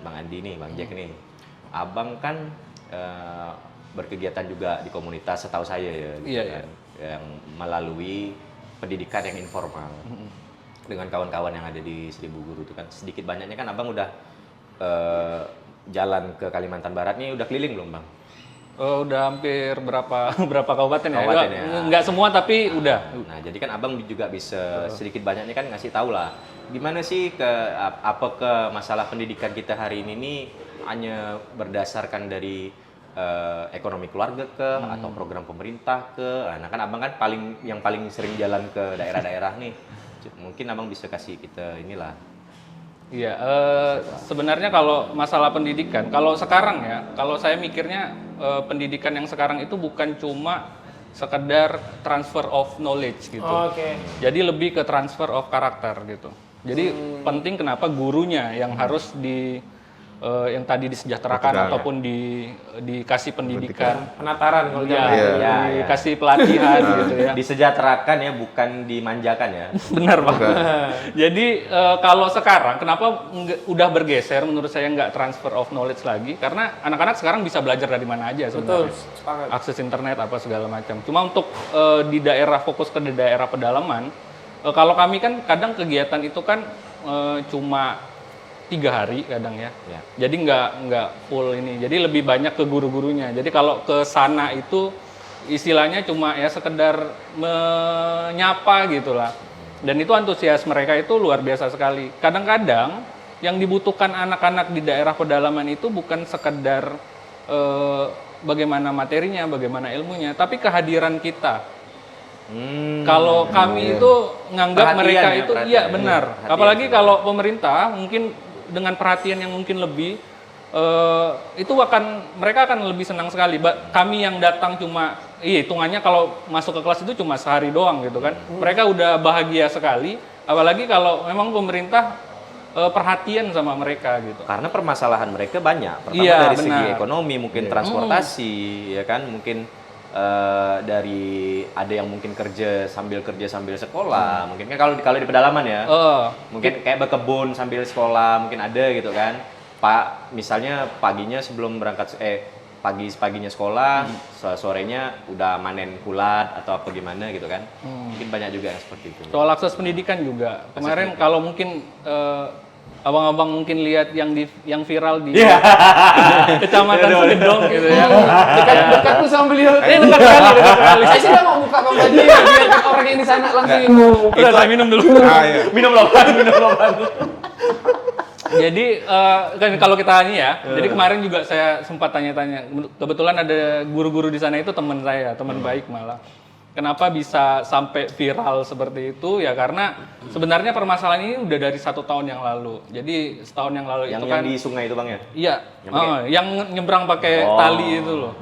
Speaker 4: Andi nih, Bang Jack nih. Abang kan berkegiatan juga di komunitas setahu saya ya, gitu
Speaker 1: Iya,
Speaker 4: kan, yang melalui pendidikan yang informal. Dengan kawan-kawan yang ada di 1000 guru itu kan sedikit banyaknya kan abang udah jalan ke Kalimantan Barat nih udah keliling belum bang?
Speaker 1: Udah hampir berapa kabupaten ya?
Speaker 4: Kabupaten ya.
Speaker 1: Enggak semua tapi udah.
Speaker 4: Nah jadi kan abang juga bisa sedikit banyaknya kan ngasih tahu lah gimana sih ke masalah pendidikan kita hari ini nih hanya berdasarkan dari ekonomi keluarga atau program pemerintah nah kan abang kan yang paling sering jalan ke daerah-daerah nih. Mungkin abang bisa kasih kita inilah.
Speaker 1: Iya, sebenarnya kalau masalah pendidikan, kalau sekarang ya, kalau saya mikirnya pendidikan yang sekarang itu bukan cuma sekedar transfer of knowledge gitu.
Speaker 3: Oke.
Speaker 1: Jadi lebih ke transfer of karakter gitu. Jadi penting kenapa gurunya yang harus yang tadi disejahterakan ataupun dikasih pendidikan,
Speaker 3: Penataran kalau
Speaker 1: ya,
Speaker 3: zaman.
Speaker 1: dikasih pelatihan gitu ya.
Speaker 4: Disejahterakan ya, bukan dimanjakan ya.
Speaker 1: Benar Pak. Jadi kalau sekarang kenapa udah bergeser menurut saya nggak transfer of knowledge lagi? Karena anak-anak sekarang bisa belajar dari mana aja sebenarnya.
Speaker 3: Betul, sepakat.
Speaker 1: Akses internet apa segala macam. Cuma untuk di daerah fokus ke daerah pedalaman, kalau kami kan kadang kegiatan itu kan cuma 3 hari kadang ya.
Speaker 4: Ya.
Speaker 1: Jadi nggak full ini. Jadi lebih banyak ke guru-gurunya. Jadi kalau ke sana itu istilahnya cuma ya sekedar menyapa gitulah. Dan itu antusias mereka itu luar biasa sekali. Kadang-kadang yang dibutuhkan anak-anak di daerah pedalaman itu bukan sekedar bagaimana materinya, bagaimana ilmunya, tapi kehadiran kita. Kalau kami itu nganggap
Speaker 4: Perhatian
Speaker 1: mereka
Speaker 4: ya,
Speaker 1: itu
Speaker 4: perhatian.
Speaker 1: iya benar.
Speaker 4: Perhatian.
Speaker 1: Apalagi kalau pemerintah mungkin dengan perhatian yang mungkin lebih itu mereka akan lebih senang sekali. Kami yang datang cuma hitungannya kalau masuk ke kelas itu cuma sehari doang gitu kan. Mereka udah bahagia sekali. Apalagi kalau memang pemerintah perhatian sama mereka gitu.
Speaker 4: Karena permasalahan mereka banyak. Pertama
Speaker 1: Iya,
Speaker 4: dari segi
Speaker 1: benar.
Speaker 4: ekonomi, mungkin transportasi, ya kan, mungkin dari ada yang mungkin kerja sambil sekolah, mungkin kan kalau di pedalaman ya, mungkin kayak berkebun sambil sekolah, mungkin ada gitu kan. Pak, misalnya paginya sebelum berangkat paginya sekolah, sorenya udah manen kulat atau apa gimana gitu kan. Mungkin banyak juga yang seperti itu.
Speaker 1: Soal akses pendidikan juga. Kemarin kalau mungkin abang-abang mungkin lihat yang viral di Kecamatan Segedong gitu ya.
Speaker 3: Dekat tuh sama beliau.
Speaker 1: Dekat sekali.
Speaker 3: Saya sih nggak mau buka Bang Fadli ya, biar orang yang di sana langsung.
Speaker 1: Udah, saya minum dulu.
Speaker 2: Iya.
Speaker 4: Minum loban.
Speaker 1: Jadi kan kalau kita ini ya, jadi kemarin juga saya sempat tanya-tanya. Kebetulan ada guru-guru di sana itu teman saya, teman baik malah. Kenapa bisa sampai viral seperti itu? Ya karena sebenarnya permasalahan ini udah dari 1 tahun yang lalu. Jadi setahun yang lalu
Speaker 4: Yang
Speaker 1: itu kan
Speaker 4: di sungai itu Bang ya?
Speaker 1: iya, yang nyebrang pakai tali itu loh.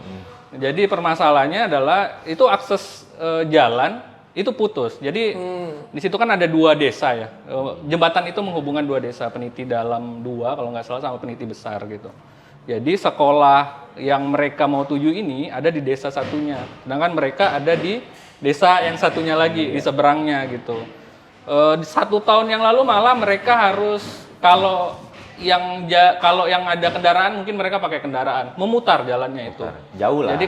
Speaker 1: Jadi permasalahannya adalah itu akses jalan itu putus. Jadi di situ kan ada 2 desa ya. Jembatan itu menghubungkan 2 desa, Peniti Dalam 2 kalau nggak salah sama Peniti Besar gitu. Jadi sekolah yang mereka mau tuju ini ada di desa satunya, sedangkan mereka ada di desa yang satunya lagi di seberangnya gitu. 1 tahun yang lalu malah mereka harus kalau yang ada kendaraan mungkin mereka pakai kendaraan memutar jalannya itu.
Speaker 4: Jauh lah.
Speaker 1: Jadi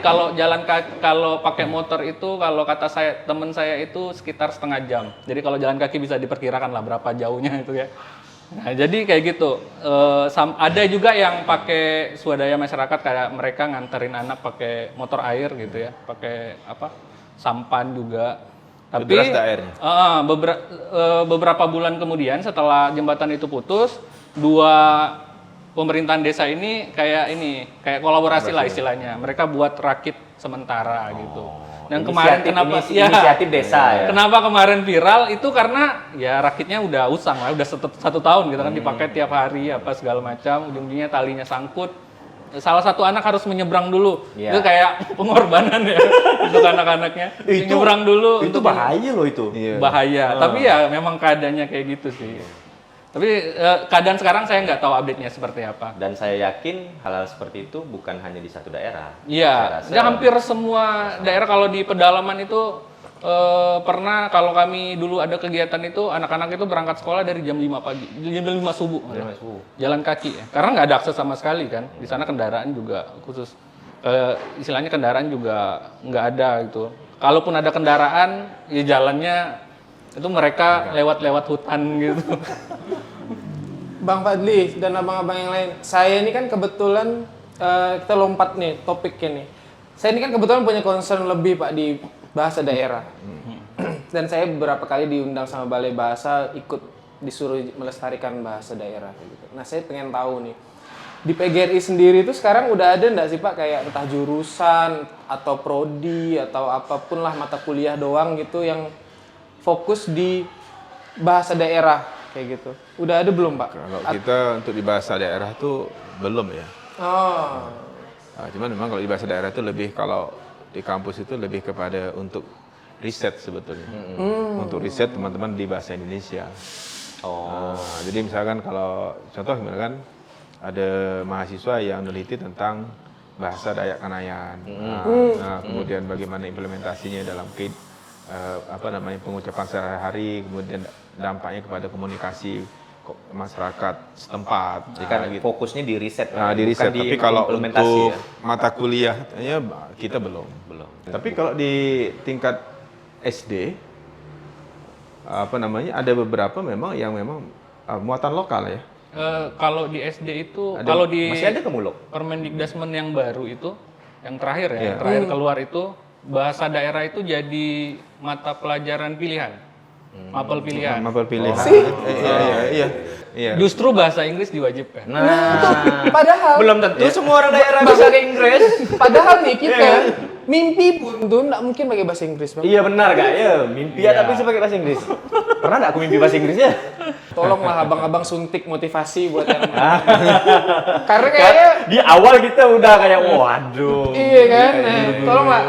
Speaker 1: kalau pakai motor itu kalau kata teman saya itu sekitar setengah jam. Jadi kalau jalan kaki bisa diperkirakan lah berapa jauhnya itu ya. Nah, jadi kayak gitu. Ada juga yang pakai swadaya masyarakat kayak mereka nganterin anak pakai motor air gitu ya, pakai sampan juga. Tapi
Speaker 2: Deras daerahnya.
Speaker 1: beberapa bulan kemudian setelah jembatan itu putus, 2 pemerintahan desa ini kayak kolaborasi lah istilahnya. Mereka buat rakit sementara gitu. Dan kemarin
Speaker 4: inisiatif desa ya.
Speaker 1: Kenapa kemarin viral itu karena ya rakitnya udah usang lah, udah 1 tahun gitu kan dipakai tiap hari apa segala macam, ujung-ujungnya talinya sangkut. Salah satu anak harus menyeberang dulu.
Speaker 4: Iya.
Speaker 1: Itu kayak pengorbanan ya untuk anak-anaknya. Menyeberang dulu.
Speaker 4: Itu bahaya loh itu.
Speaker 2: Iya.
Speaker 1: Bahaya. Tapi ya memang keadaannya kayak gitu sih. Tapi keadaan sekarang saya nggak tahu update-nya seperti apa.
Speaker 4: Dan saya yakin hal-hal seperti itu bukan hanya di satu daerah.
Speaker 1: Iya,
Speaker 4: Saya rasa
Speaker 1: ya hampir semua daerah kalau di pedalaman itu pernah kalau kami dulu ada kegiatan itu anak-anak itu berangkat sekolah dari jam 5 pagi, jam 5 subuh. Jalan kaki ya. Karena nggak ada akses sama sekali kan. Di sana kendaraan juga khusus istilahnya kendaraan juga nggak ada gitu. Kalaupun ada kendaraan, ya jalannya itu mereka lewat-lewat hutan gitu.
Speaker 3: Bang Fadli dan abang-abang yang lain, saya ini kan kebetulan kita lompat nih topiknya nih. Saya ini kan kebetulan punya concern lebih Pak di bahasa daerah. Dan saya beberapa kali diundang sama Balai Bahasa ikut disuruh melestarikan bahasa daerah gitu. Nah, saya pengen tahu nih. Di PGRI sendiri itu sekarang udah ada enggak sih Pak kayak entah jurusan atau prodi atau apapun lah mata kuliah doang gitu yang fokus di bahasa daerah kayak gitu. Udah ada belum Pak?
Speaker 2: Kalau kita untuk di bahasa daerah tuh belum ya.
Speaker 3: Oh.
Speaker 2: Nah, cuman memang kalau di bahasa daerah itu lebih kalau di kampus itu lebih kepada untuk riset sebetulnya. Untuk riset teman-teman di bahasa Indonesia. Nah, jadi misalkan kalau contoh gimana kan ada mahasiswa yang meneliti tentang bahasa Dayak Kanayan. Nah, kemudian bagaimana implementasinya dalam pengucapan sehari-hari, kemudian dampaknya kepada komunikasi masyarakat setempat.
Speaker 4: Jadi kan fokusnya di riset.
Speaker 2: Nah, di riset. Tapi kalau untuk mata kuliahnya kita belum. Tapi kalau di tingkat SD ada beberapa memang yang memang muatan lokal ya.
Speaker 1: Kalau di SD itu,
Speaker 2: Ada-
Speaker 1: kalau di
Speaker 4: Masih ada Kemulok?
Speaker 1: Permendikdasmen yang baru itu, yang terakhir ya,
Speaker 2: Iya.
Speaker 1: yang terakhir keluar itu, bahasa daerah itu jadi mata pelajaran pilihan, mapel pilihan.
Speaker 2: Mapel pilihan. Iya.
Speaker 1: Justru bahasa Inggris diwajibkan.
Speaker 4: Nah,
Speaker 3: Padahal
Speaker 4: belum tentu semua orang daerah bisa ke Inggris.
Speaker 3: padahal nih kita mimpi pun tuh nggak mungkin pakai bahasa Inggris, Bang.
Speaker 4: Iya benar Kak, ya mimpi ya tapi bisa pakai bahasa Inggris. Pernah nggak aku mimpi bahasa Inggris ya?
Speaker 3: Tolonglah abang-abang suntik motivasi buat yang karena kayaknya
Speaker 4: Di awal kita udah kayak waduh.
Speaker 3: iya kan. Nah, tolonglah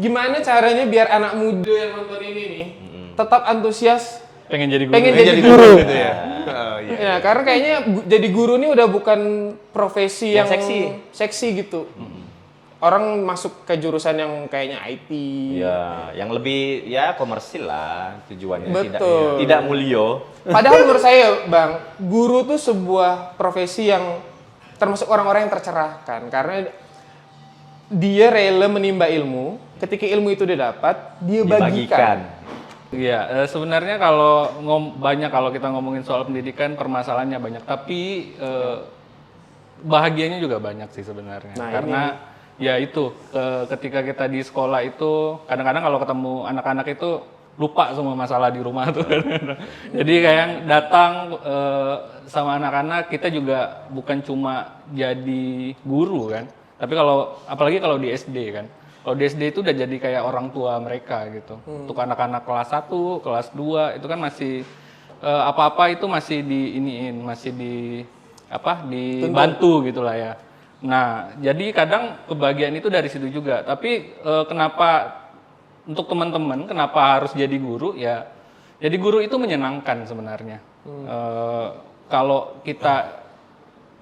Speaker 3: gimana caranya biar anak muda yang nonton ini nih tetap antusias
Speaker 1: Pengen jadi guru.
Speaker 3: pengen jadi guru.
Speaker 2: Gitu ya. Oh, iya.
Speaker 3: Ya, karena kayaknya jadi guru ini udah bukan profesi yang
Speaker 4: Yang
Speaker 3: seksi gitu. Orang masuk ke jurusan yang kayaknya IT.
Speaker 4: Ya, yang lebih ya komersil lah tujuannya
Speaker 3: Betul.
Speaker 4: tidak mulio.
Speaker 3: Padahal menurut saya, Bang, guru tuh sebuah profesi yang termasuk orang-orang yang tercerahkan karena dia rela menimba ilmu. Ketika ilmu itu didapat, dia bagikan.
Speaker 1: Iya, sebenarnya kalau banyak kalau kita ngomongin soal pendidikan, permasalahannya banyak. Tapi bahagianya juga banyak sih sebenarnya.
Speaker 3: Nah,
Speaker 1: Karena ya itu, ketika kita di sekolah itu, kadang-kadang kalau ketemu anak-anak itu lupa semua masalah di rumah tuh. Jadi kayak datang sama anak-anak, kita juga bukan cuma jadi guru kan. Tapi apalagi kalau di SD kan. Kalau di SD itu udah jadi kayak orang tua mereka gitu. Untuk anak-anak kelas 1, kelas 2 itu kan masih apa-apa itu masih dibantu gitu lah ya. Nah, jadi kadang kebahagiaan itu dari situ juga. Tapi kenapa untuk teman-teman kenapa harus jadi guru ya? Jadi guru itu menyenangkan sebenarnya. Kalau kita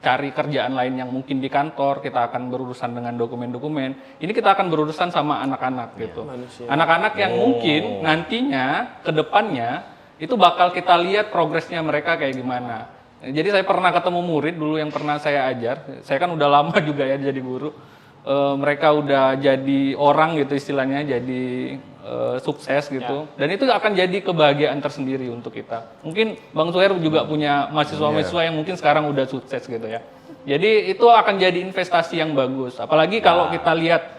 Speaker 1: cari kerjaan lain yang mungkin di kantor, kita akan berurusan dengan dokumen-dokumen. Ini kita akan berurusan sama anak-anak gitu. Anak-anak yang mungkin nantinya ke depannya itu bakal kita lihat progresnya mereka kayak gimana. Jadi saya pernah ketemu murid dulu yang pernah saya ajar. Saya kan udah lama juga ya jadi guru. Mereka udah jadi orang gitu istilahnya, jadi sukses gitu. Dan itu akan jadi kebahagiaan tersendiri untuk kita. Mungkin Bang Suher juga punya mahasiswa-mahasiswa yang mungkin sekarang udah sukses gitu ya. Jadi itu akan jadi investasi yang bagus. Apalagi kalau kita lihat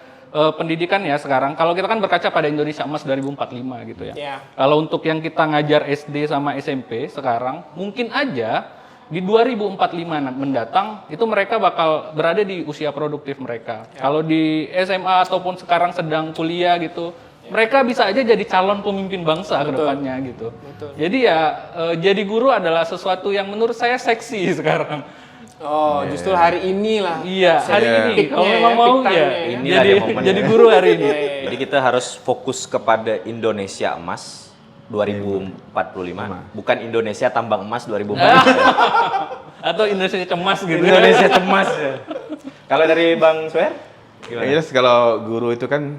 Speaker 1: pendidikan ya sekarang, kalau kita kan berkaca pada Indonesia Emas 2045 gitu ya.
Speaker 3: Ya.
Speaker 1: Kalau untuk yang kita ngajar SD sama SMP sekarang, mungkin aja di 2045 mendatang itu mereka bakal berada di usia produktif mereka. Kalau di SMA ataupun sekarang sedang kuliah gitu, mereka bisa aja jadi calon pemimpin bangsa ke depannya gitu. Jadi ya jadi guru adalah sesuatu yang menurut saya seksi sekarang.
Speaker 3: Oh, justru hari inilah.
Speaker 1: Iya, hari ini
Speaker 3: Peaknya
Speaker 1: kalau
Speaker 3: ya,
Speaker 1: memang mau
Speaker 3: peak time-nya
Speaker 1: ya.
Speaker 3: ya.
Speaker 4: Inilah
Speaker 1: Jadi
Speaker 4: dia momennya.
Speaker 1: jadi guru hari ini.
Speaker 4: Jadi kita harus fokus kepada Indonesia Emas 2045, bukan Indonesia tambang emas 2045.
Speaker 1: Atau Indonesia cemas gitu.
Speaker 4: Indonesia cemas. Kalau dari Bang Suher?
Speaker 2: Yang jelas kalau guru itu kan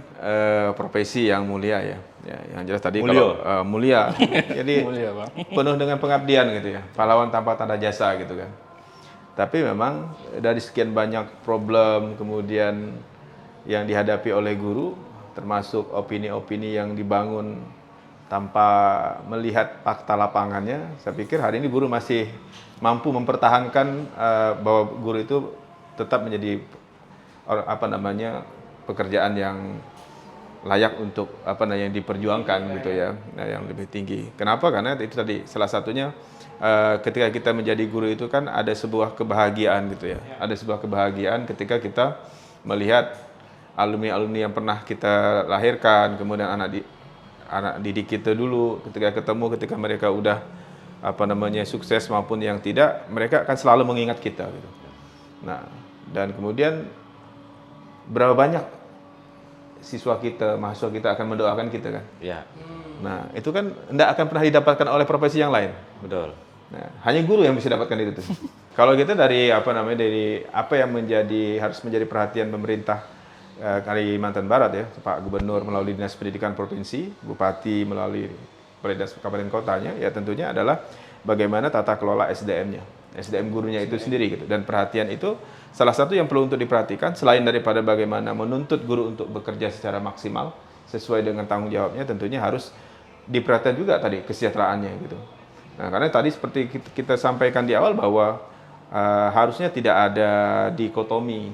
Speaker 2: profesi yang mulia ya. Ya, yang jelas tadi
Speaker 4: Mulio.
Speaker 2: kalau mulia. Jadi
Speaker 1: Mulia, Bang.
Speaker 2: penuh dengan pengabdian gitu ya. Pahlawan tanpa tanda jasa gitu kan. Tapi memang dari sekian banyak problem kemudian yang dihadapi oleh guru, termasuk opini-opini yang dibangun tanpa melihat fakta lapangannya, saya pikir hari ini guru masih mampu mempertahankan bahwa guru itu tetap menjadi pekerjaan yang layak untuk yang diperjuangkan gitu ya, yang lebih tinggi. Kenapa? Karena itu tadi salah satunya ketika kita menjadi guru itu kan ada sebuah kebahagiaan gitu ya. Ada sebuah kebahagiaan ketika kita melihat alumni-alumni yang pernah kita lahirkan, kemudian anak didik kita dulu ketika mereka udah sukses maupun yang tidak, mereka akan selalu mengingat kita gitu. Nah, dan kemudian berapa banyak siswa kita, mahasiswa kita akan mendoakan kita kan?
Speaker 4: Ya,
Speaker 2: Nah, itu kan tidak akan pernah didapatkan oleh profesi yang lain.
Speaker 4: betul.
Speaker 2: Nah, hanya guru yang bisa dapatkan itu tuh. Kalau kita dari dari apa yang harus menjadi perhatian pemerintah Kalimantan Barat ya, Pak Gubernur melalui Dinas Pendidikan Provinsi, Bupati melalui Dinas Kabupaten Kotanya, ya tentunya adalah bagaimana tata kelola SDM-nya, SDM gurunya itu sendiri gitu. Dan perhatian itu salah satu yang perlu untuk diperhatikan selain daripada bagaimana menuntut guru untuk bekerja secara maksimal sesuai dengan tanggung jawabnya, tentunya harus diperhatikan juga tadi kesejahteraannya gitu. Nah, karena tadi seperti kita sampaikan di awal bahwa harusnya tidak ada dikotomi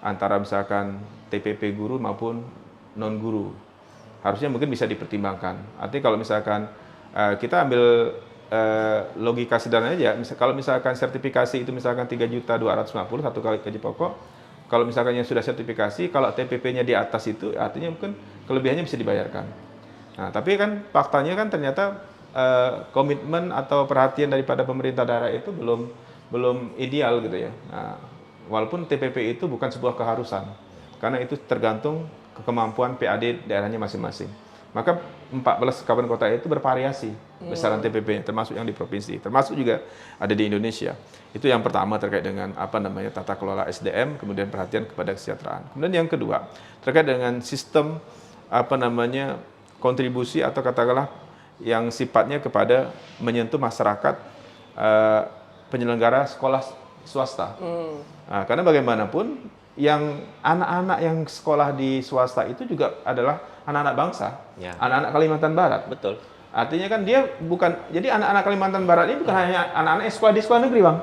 Speaker 2: antara misalkan TPP guru maupun non guru. Harusnya mungkin bisa dipertimbangkan. Artinya kalau misalkan kita ambil logika sederhana aja, kalau misalkan sertifikasi itu misalkan 3.250.000 satu kali gaji pokok, kalau misalkan yang sudah sertifikasi, kalau TPP-nya di atas itu, artinya mungkin kelebihannya bisa dibayarkan. Nah, tapi kan faktanya kan ternyata komitmen atau perhatian daripada pemerintah daerah itu belum ideal gitu ya. Nah, walaupun TPP itu bukan sebuah keharusan, karena itu tergantung kemampuan PAD daerahnya masing-masing. Maka 14 kabupaten kota itu bervariasi besaran TPP, termasuk yang di provinsi, termasuk juga ada di Indonesia. Itu yang pertama terkait dengan tata kelola SDM, kemudian perhatian kepada kesejahteraan. Kemudian yang kedua terkait dengan sistem kontribusi atau katakanlah yang sifatnya kepada menyentuh masyarakat penyelenggara sekolah swasta. Nah, karena bagaimanapun yang anak-anak yang sekolah di swasta itu juga adalah anak-anak bangsa, anak-anak Kalimantan Barat.
Speaker 4: Betul.
Speaker 2: Artinya kan dia bukan, jadi anak-anak Kalimantan Barat ini bukan hanya anak-anak sekolah di sekolah negeri, Bang.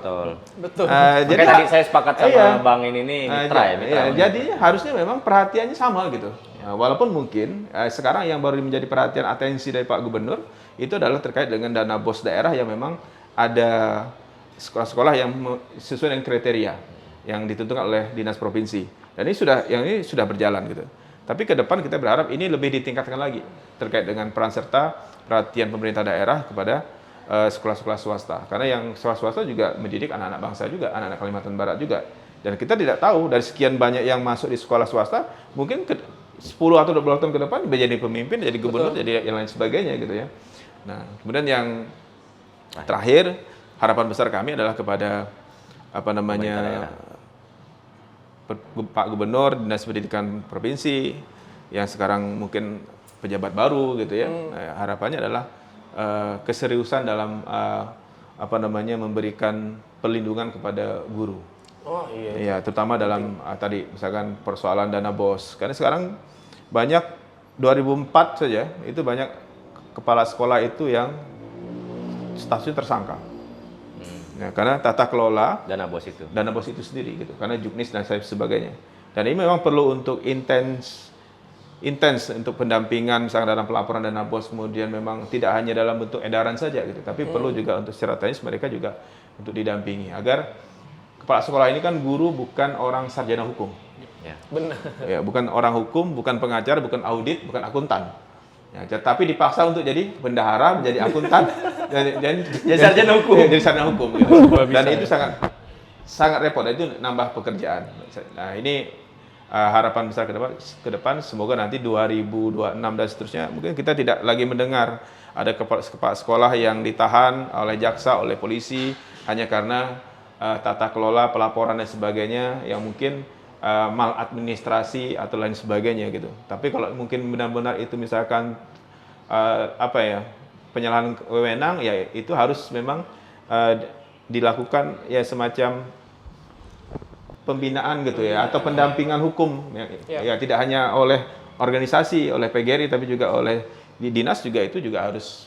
Speaker 3: Betul.
Speaker 2: Jadi
Speaker 4: tadi saya sepakat sama Bang ini mitra.
Speaker 2: Jadi harusnya memang perhatiannya sama gitu. Ya, walaupun mungkin sekarang yang baru menjadi perhatian atensi dari Pak Gubernur itu adalah terkait dengan dana BOS daerah yang memang ada sekolah-sekolah yang sesuai dengan kriteria yang ditentukan oleh dinas provinsi. Dan ini sudah berjalan gitu. Tapi ke depan kita berharap ini lebih ditingkatkan lagi terkait dengan peran serta perhatian pemerintah daerah kepada sekolah-sekolah swasta. Karena yang sekolah swasta juga mendidik anak-anak bangsa juga, anak-anak Kalimantan Barat juga. Dan kita tidak tahu dari sekian banyak yang masuk di sekolah swasta, mungkin 10 atau 20 tahun ke depan menjadi pemimpin, jadi gubernur, jadi yang lain sebagainya gitu ya. Nah, kemudian yang terakhir, harapan besar kami adalah kepada Pak Gubernur, Dinas Pendidikan Provinsi yang sekarang mungkin pejabat baru gitu ya. Nah, harapannya adalah keseriusan dalam memberikan perlindungan kepada guru.
Speaker 3: Oh iya.
Speaker 2: Ya, terutama dalam tadi misalkan persoalan dana BOS. Karena sekarang banyak 2004 saja itu banyak kepala sekolah itu yang statusnya tersangka. Ya, karena tata kelola dana BOS itu sendiri gitu, karena juknis dan sebagainya. Dan ini memang perlu untuk intens untuk pendampingan misalnya dalam pelaporan dana BOS, kemudian memang tidak hanya dalam bentuk edaran saja gitu, tapi perlu juga untuk secara teknis mereka juga untuk didampingi agar kepala sekolah ini kan guru, bukan orang sarjana hukum.
Speaker 4: Ya.
Speaker 3: Benar.
Speaker 2: Ya, bukan orang hukum, bukan pengajar, bukan audit, bukan akuntan. Ya, tapi dipaksa untuk jadi bendahara, menjadi akuntan, jadi
Speaker 4: sarjana hukum.
Speaker 2: Jadi sarjana hukum. Gitu. Dan itu sangat repot. Itu nambah pekerjaan. Nah, ini harapan besar ke depan. Semoga nanti 2026 dan seterusnya mungkin kita tidak lagi mendengar ada kepala sekolah yang ditahan oleh jaksa, oleh polisi hanya karena tata kelola pelaporan dan sebagainya yang mungkin maladministrasi atau lain sebagainya gitu. Tapi kalau mungkin benar-benar itu misalkan penyalahan wewenang, ya itu harus memang dilakukan ya semacam pembinaan gitu ya, atau pendampingan hukum ya, tidak hanya oleh organisasi, oleh PGRI, tapi juga oleh di dinas juga, itu juga harus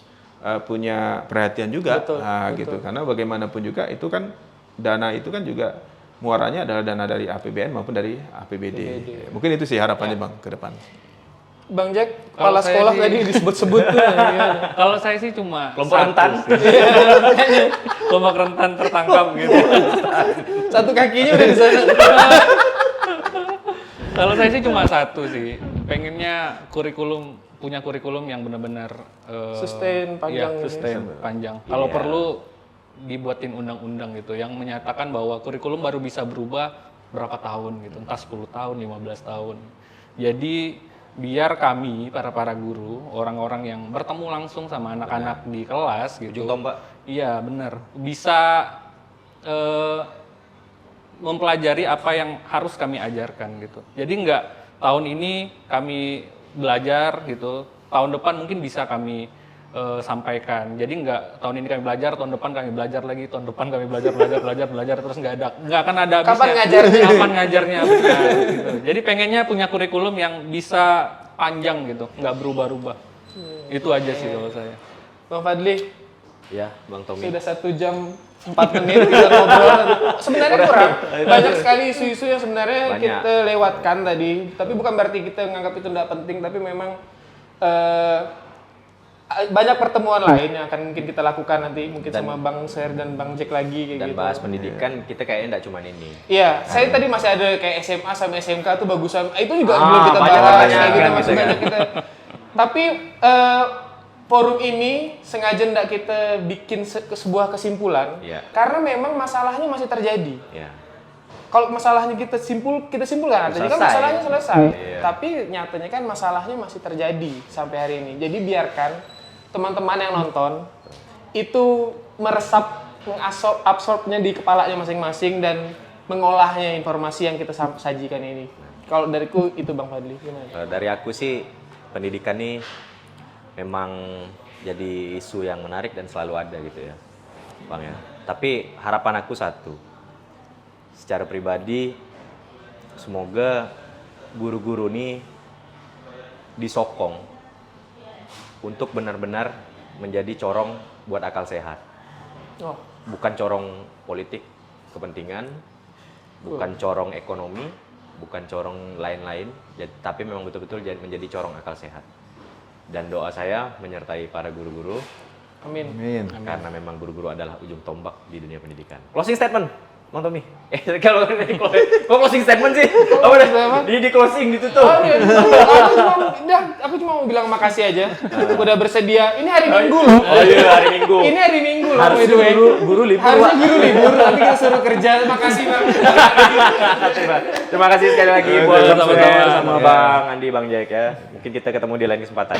Speaker 2: punya perhatian juga.
Speaker 3: Betul.
Speaker 2: Gitu. Karena bagaimanapun juga itu kan dana itu kan juga muaranya adalah dana dari APBN maupun dari APBD. Mungkin itu sih harapannya Bang ke depan.
Speaker 3: Bang Jack, kepala sekolah tadi disebut-sebut tuh.
Speaker 1: Kalau saya sih cuma
Speaker 4: kelompok rentan.
Speaker 1: Kelompok rentan tertangkap gitu.
Speaker 3: Satu kakinya udah di sana.
Speaker 1: Kalau saya sih cuma satu sih. Pengennya punya kurikulum yang benar-benar
Speaker 3: Sustain panjang.
Speaker 1: Panjang. Kalau perlu dibuatin undang-undang gitu yang menyatakan bahwa kurikulum baru bisa berubah berapa tahun gitu, entah 10 tahun, 15 tahun. Jadi biar kami para guru, orang-orang yang bertemu langsung sama anak-anak di kelas gitu. Iya, benar. Bisa mempelajari apa yang harus kami ajarkan gitu. Jadi nggak tahun ini kami belajar gitu, tahun depan mungkin bisa kami sampaikan. Jadi nggak tahun ini kami belajar, tahun depan kami belajar lagi, tahun depan kami belajar terus nggak akan ada habisnya. Kapan ngajarnya? Benar, gitu. Jadi pengennya punya kurikulum yang bisa panjang gitu, nggak berubah-ubah. Itu aja sih kalau saya.
Speaker 3: Bang Fadli,
Speaker 4: Ya, Bang Tommy.
Speaker 3: Sudah 1 jam 4 menit kita ngobrol. Sebenarnya kurang. Banyak sekali isu-isu yang sebenarnya
Speaker 4: Banyak.
Speaker 3: kita lewatkan tadi. Tapi bukan berarti kita menganggap itu tidak penting, tapi memang banyak pertemuan lain yang akan mungkin kita lakukan nanti mungkin sama Bang Ser dan Bang Jack lagi kayak
Speaker 4: Dan
Speaker 3: gitu.
Speaker 4: bahas pendidikan kita kayaknya nggak cuma ini.
Speaker 3: Iya, saya tadi masih ada kayak SMA sama SMK tuh bagusan. Itu juga
Speaker 4: Ah,
Speaker 3: belum kita
Speaker 4: banyak
Speaker 3: bahas
Speaker 4: pertanyaan
Speaker 3: kayak gitu
Speaker 4: gitu
Speaker 3: masih
Speaker 4: kan.
Speaker 3: banyak kita. Tapi forum ini sengaja ndak kita bikin sebuah kesimpulan
Speaker 4: Iya.
Speaker 3: karena memang masalahnya masih terjadi.
Speaker 4: Ya.
Speaker 3: Kalau masalahnya kita simpulkan artinya kan
Speaker 4: Selesai.
Speaker 3: masalahnya selesai.
Speaker 4: Iya.
Speaker 3: Tapi nyatanya kan masalahnya masih terjadi sampai hari ini. Jadi biarkan teman-teman yang nonton itu meresap, absorbnya di kepalanya masing-masing dan mengolahnya informasi yang kita sajikan ini. Kalau dariku itu Bang Fadli, gimana?
Speaker 4: Dari aku sih pendidikan nih memang jadi isu yang menarik dan selalu ada gitu ya, Bang ya. Tapi harapan aku satu, secara pribadi semoga guru-guru nih disokong untuk benar-benar menjadi corong buat akal sehat.
Speaker 3: Oh,
Speaker 4: Bukan corong politik kepentingan, bukan corong ekonomi, bukan corong lain-lain, tapi memang betul-betul menjadi corong akal sehat. Dan doa saya menyertai para guru-guru,
Speaker 3: amin.
Speaker 2: Amin.
Speaker 4: karena memang guru-guru adalah ujung tombak di dunia pendidikan. Closing statement, Bang Tommy. Kalau ini kok closing statement sih? Apa udah? Di closing ditutup.
Speaker 3: Oh, iya. Aku cuma mau bilang makasih aja. Udah bersedia. Ini hari Minggu loh.
Speaker 4: Oh iya, hari Minggu.
Speaker 3: Ini hari Minggu loh.
Speaker 4: Harusnya
Speaker 3: by the way.
Speaker 4: guru libur,
Speaker 3: Harusnya
Speaker 4: Pak.
Speaker 3: guru libur, tapi kita suruh kerja. Makasih Bang.
Speaker 4: Terima kasih sekali lagi buat
Speaker 1: Sama-sama.
Speaker 4: sama Bang Andi, Bang Jack ya. Mungkin kita ketemu di lain kesempatan.